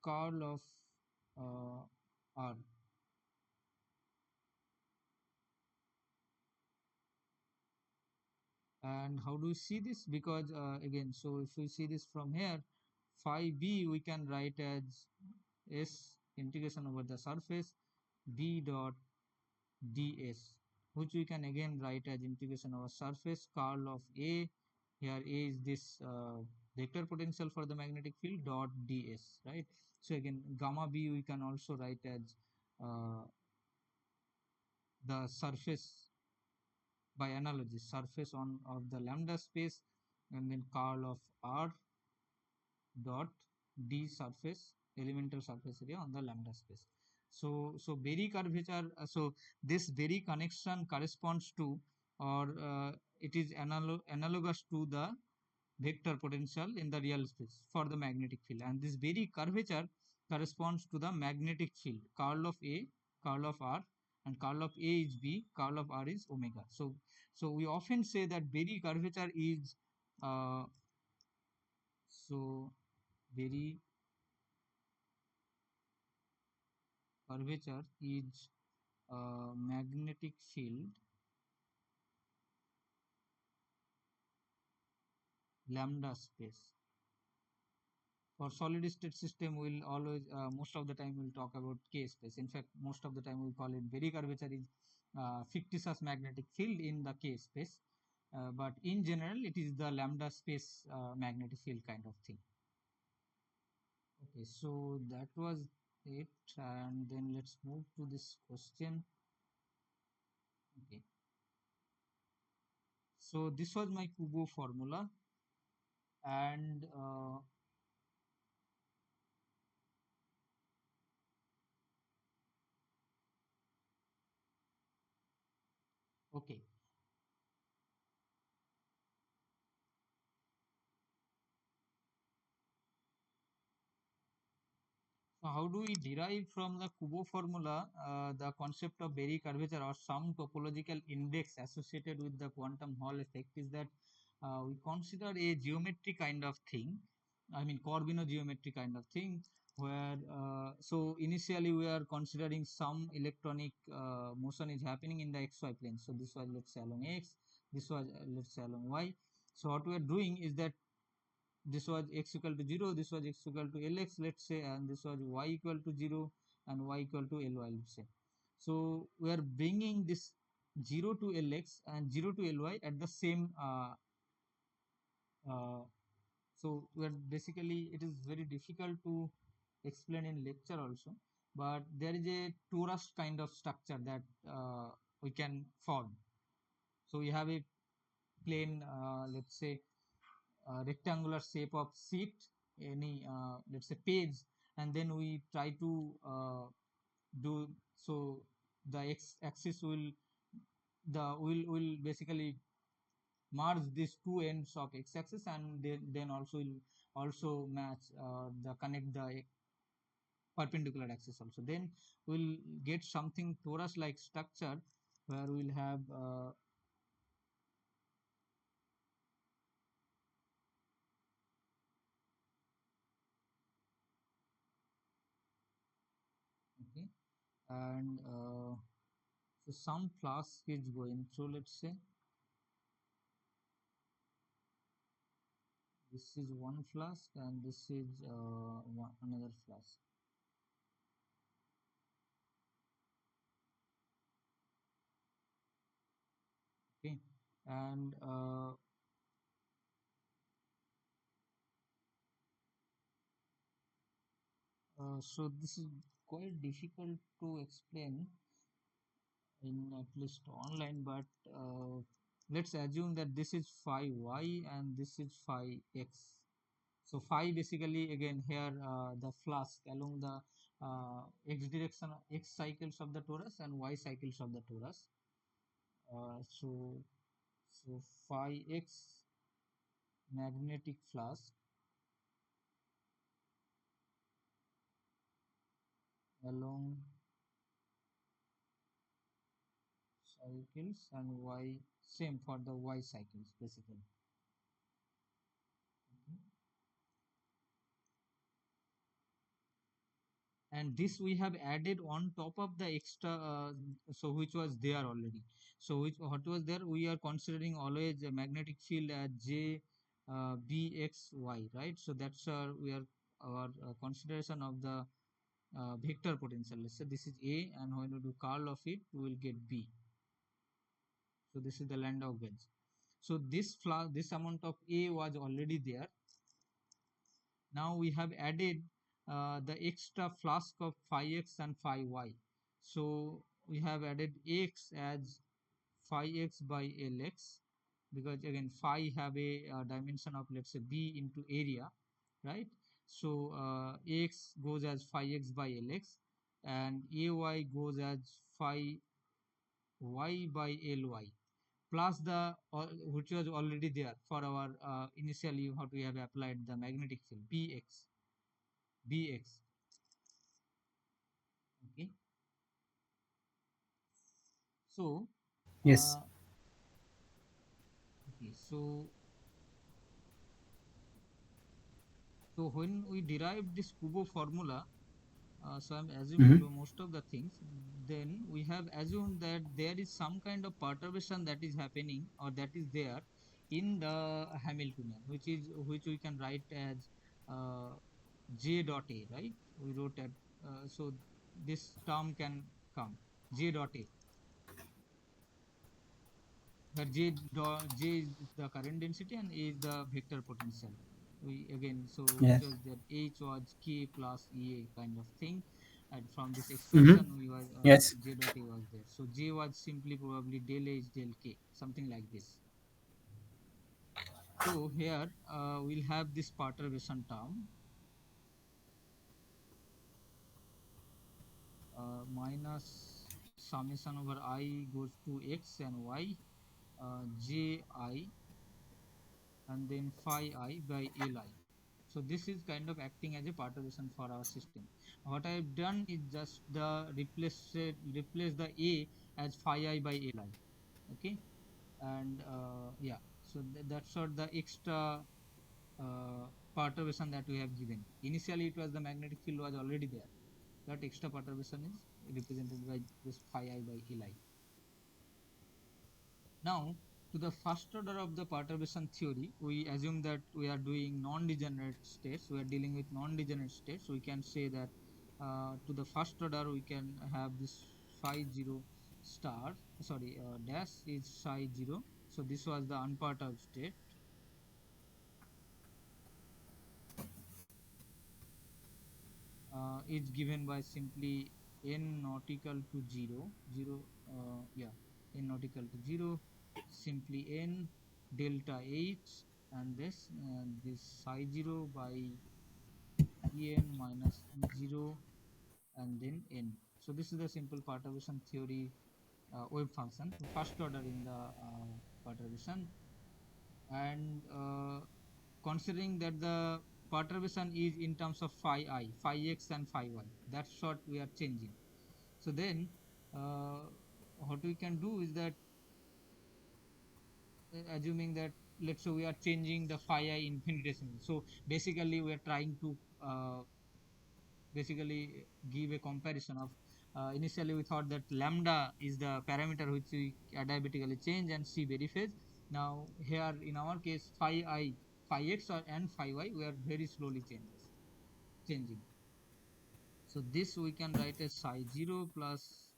curl of R. And how do we see this? Because again, so if we see this from here, phi b we can write as S integration over the surface b dot ds, which we can again write as integration over surface curl of A. Here A is this vector potential for the magnetic field dot ds, right? So again, gamma b we can also write as uh, the surface, by analogy, surface on of the lambda space, and then curl of R dot d surface, elemental surface area on the lambda space. So Berry curvature, so this Berry connection corresponds to, or it is analogous to the vector potential in the real space for the magnetic field, and this Berry curvature corresponds to the magnetic field curl of A, curl of R, and curl of A is B, curl of R is omega. So we often say that Berry curvature is uh, so Berry curvature is magnetic field lambda space. For solid state system, we'll always most of the time we'll talk about k space. In fact, most of the time we call it Berry curvature is fictitious magnetic field in the k space, but in general it is the lambda space magnetic field kind of thing. Okay, so that was it, and then let's move to this question. Okay, so this was my Kubo formula, and okay. So how do we derive from the Kubo formula the concept of Berry curvature or some topological index associated with the quantum Hall effect is that we consider a geometry kind of thing, I mean Corvino geometry kind of thing, where so initially we are considering some electronic motion is happening in the xy plane. So this was, let's say, along x, this was, let's say, along y. So what we are doing is that this was x equal to 0, this was x equal to lx, let's say, and this was y equal to 0 and y equal to ly, let's say. So we are bringing this 0 to lx and 0 to ly at the same uh, so we are basically, it is very difficult to explain in lecture also, but there is a torus kind of structure that we can form. So we have a plane, let's say, rectangular shape of sheet, any let's say page, and then we try to do so the x axis will basically merge these two ends of x axis, and then also will also match the connect the perpendicular axis also. Then we'll get something torus like structure where we'll have okay, and so some flask is going through, let's say. This is one flask and this is another flask. Okay, and so this is quite difficult to explain in at least online, but let's assume that this is phi y and this is phi x. So phi basically again here the flask along the x direction, x cycles of the torus and y cycles of the torus. So phi x magnetic flask along cycles and y same for the y cycles basically. Okay. And this we have added on top of the extra so which was there already. So which what was there, we are considering always a magnetic field at j bxy, right? So that's our consideration of the vector potential. Let's say this is a, and when we do curl of it we will get b. So this is the Landau gauge. So this amount of a was already there. Now we have added the extra flask of phi x and phi y. So we have added x as phi x by lx, because again phi have a dimension of, let's say, b into area, right? So ax goes as phi x by lx, and ay goes as phi y by ly, plus the which was already there for our initially what we have applied the magnetic field bx. Okay, so Yes. okay, so when we derive this Kubo formula, so I'm assuming Mm-hmm. most of the things, then we have assumed that there is some kind of perturbation that is happening or that is there in the Hamiltonian, which we can write as uh, j dot a, right? We wrote at so this term can come j dot a, where j is the current density and a is the vector potential. We again, so which Yes. was that h was k plus ea kind of thing, and from this Mm-hmm. expression we was Yes. j dot a was there. So j was simply probably del h del k, something like this. So here we'll have this perturbation term minus summation over I goes to x and y ji and then phi I by li. So this is kind of acting as a perturbation for our system. What I have done is just replace the a as phi I by li. Okay, and yeah, so that's what the extra perturbation that we have given. Initially, it was the magnetic field was already there. That extra perturbation is represented by this phi I by li. Now, to the first order of the perturbation theory, we assume that we are doing non-degenerate states. We are dealing with non-degenerate states. We can say that to the first order, we can have this psi 0 star, sorry, dash is psi 0. So this was the unperturbed state. Is given by simply n not equal to 0, 0, yeah, n not equal to 0, simply n delta h, and this psi 0 by en minus e0 and then n. So this is the simple perturbation theory wave function, first order in the perturbation, and considering that the perturbation is in terms of phi I, phi x and phi y. That's what we are changing. So then uh, what we can do is that assuming that let's say we are changing the phi I infinitesimal. So basically we are trying to basically give a comparison of initially we thought that lambda is the parameter which we adiabatically change and see very phase. Now here in our case phi I, phi x and phi y we are very slowly changing. So this we can write as psi 0 plus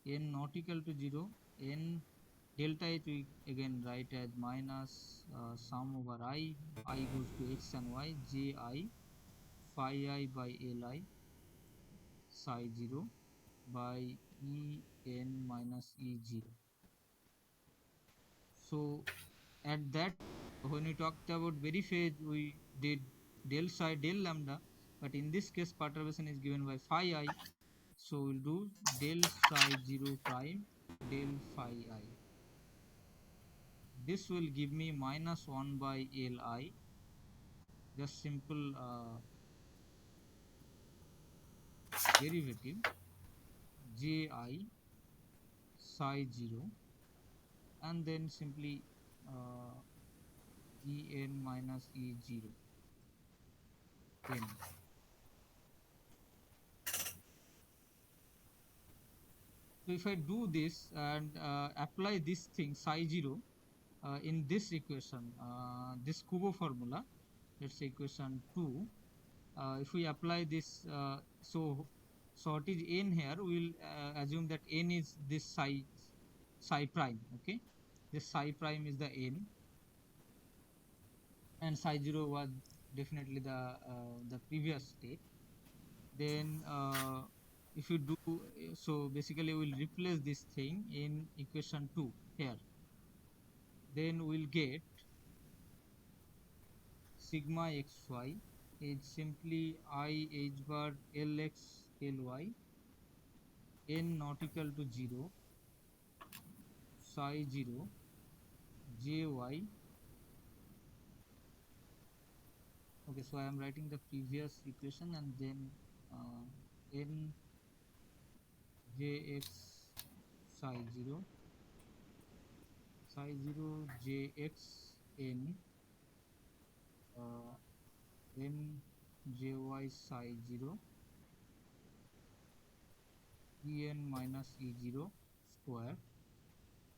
n not equal to 0, n delta h we again write as minus sum over I goes to x and y, j I phi I by li psi 0 by E n minus E0. So at that, when we talked about very phase, we did del psi del lambda, but in this case, perturbation is given by phi I. So we'll do del psi 0 prime del phi I. This will give me minus 1 by Li, just simple derivative Ji psi 0 and then simply uh, En minus E0 n. So if I do this and apply this thing psi 0 in this equation, this Kubo formula, let's say equation 2, if we apply this, so what is n here? We will assume that n is this psi prime, okay? This psi prime is the n, and psi 0 was definitely the previous state. Then if you do so, basically we'll replace this thing in equation 2 here. Then we'll get sigma xy is simply I h bar lx ly n not equal to 0 psi 0 jy. Okay, so I am writing the previous equation and then n jx psi 0 psi 0 jx n uh, n jy psi 0 en minus e0 square.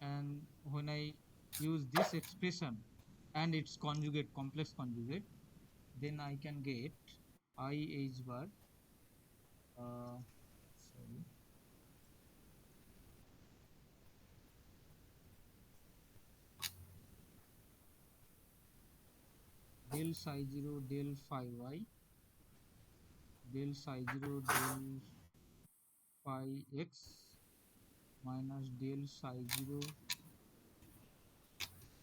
And when I use this expression, and its conjugate, complex conjugate, then I can get I h bar, sorry, del psi 0 del phi y, del psi 0 del phi x minus del psi 0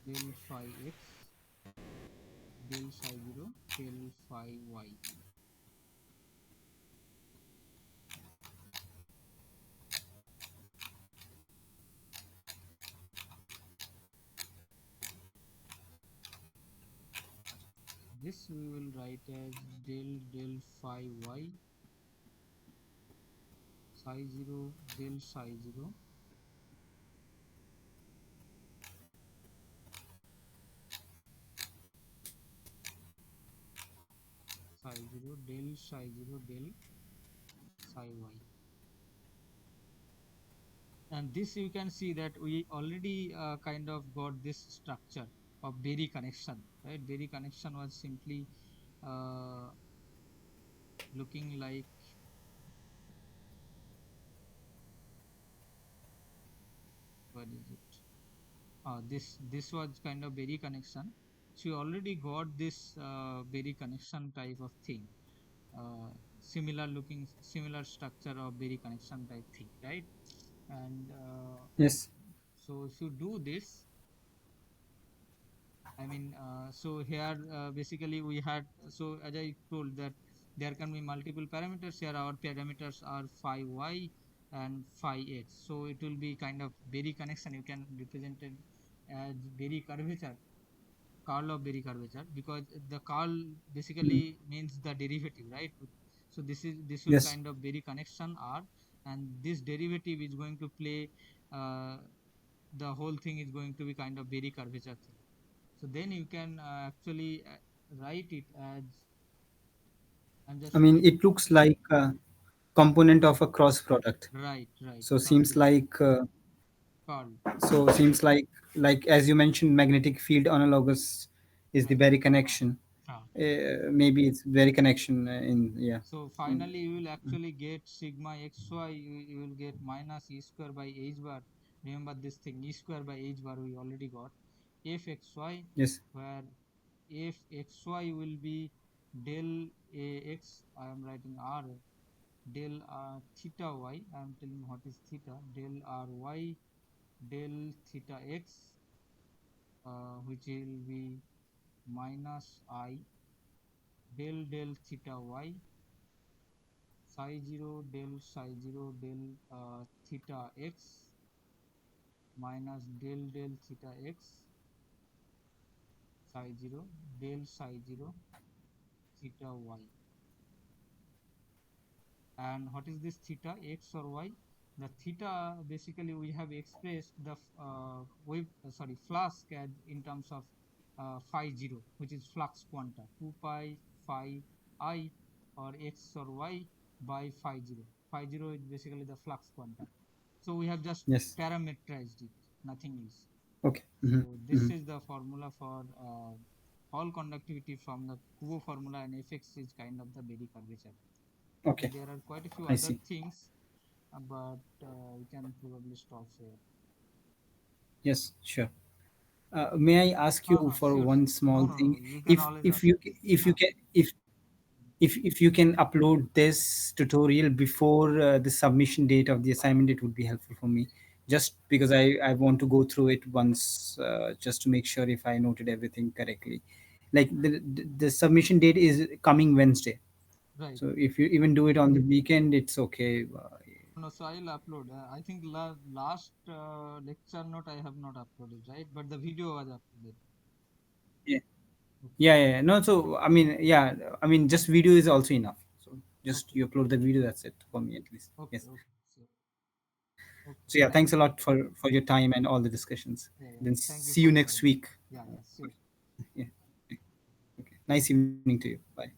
del phi x del psi 0 del phi y. This we will write as del phi y psi 0 del psi 0 psi 0 del psi 0 del psi y. And this you can see that we already kind of got this structure of Berry connection, right? Berry connection was simply uh, looking like, what is it? This was kind of Berry connection. So you already got this Berry connection type of thing, uh, similar looking, similar structure of Berry connection type thing, right? And Yes. so if you do this, I mean, so here basically we had, so as I told that there can be multiple parameters. Here our parameters are phi y and phi x. So it will be kind of Berry connection. You can represent it as Berry curvature, curl of Berry curvature, because the curl Mm. basically means the derivative, right? So this will Yes. kind of Berry connection R, and this derivative is going to play. Uh, the whole thing is going to be kind of Berry curvature thing. So then you can actually write it as, I'm I just mean, showing. it looks like a component of a cross product. Right, right. So Curl, seems like curl. so seems like as you mentioned, magnetic field analogous is the Right. very connection. Ah. Maybe it's very connection in yeah. So Mm, finally, you will actually get sigma xy. You will get minus e square by h bar. Remember this thing, e square by h bar we already got. F xy, yes. where f xy will be del ax. I am writing r, del theta y. I am telling what is theta. Del ry del theta x, which will be minus I del theta y psi 0 del psi 0 del theta x minus del theta x psi 0 del psi 0 theta y. And what is this theta, x or y? The theta, basically we have expressed the wave, sorry, flask as in terms of phi 0, which is flux quanta, 2 pi phi I, or x or y, by phi 0. Phi 0 is basically the flux quanta. So we have just Yes. parameterized it, nothing else. Okay. Hmm. So this Hmm. is the formula for Hall conductivity from the Kuo formula, and Fx is kind of the Berry curvature. Okay. There are quite a few I other see. things, but we can probably stop here. Yes. Sure. May I ask you for Sure, one sure. No, small no, no. thing? You can If always if ask. you if you Ah, can if you can upload this tutorial before the submission date of the assignment, it would be helpful for me. Just because I want to go through it once, just to make sure if I noted everything correctly. Like the submission date is coming Wednesday. right. So if you even do it on the weekend, it's okay. No, so I'll upload. I think last lecture note I have not uploaded, right? But the video was uploaded. Yeah. Okay, Yeah, yeah, yeah. No, so I mean, yeah, I mean, just video is also enough. So just okay, you upload the video, that's it for me at least. okay, Yes. okay. So, okay. So yeah, Thank thanks a you. lot for your time and all the discussions. Yeah, yeah. Then Thank you see you for next joining. week. Yeah, yeah. Sure. Yeah. Okay. Nice evening to you. Bye.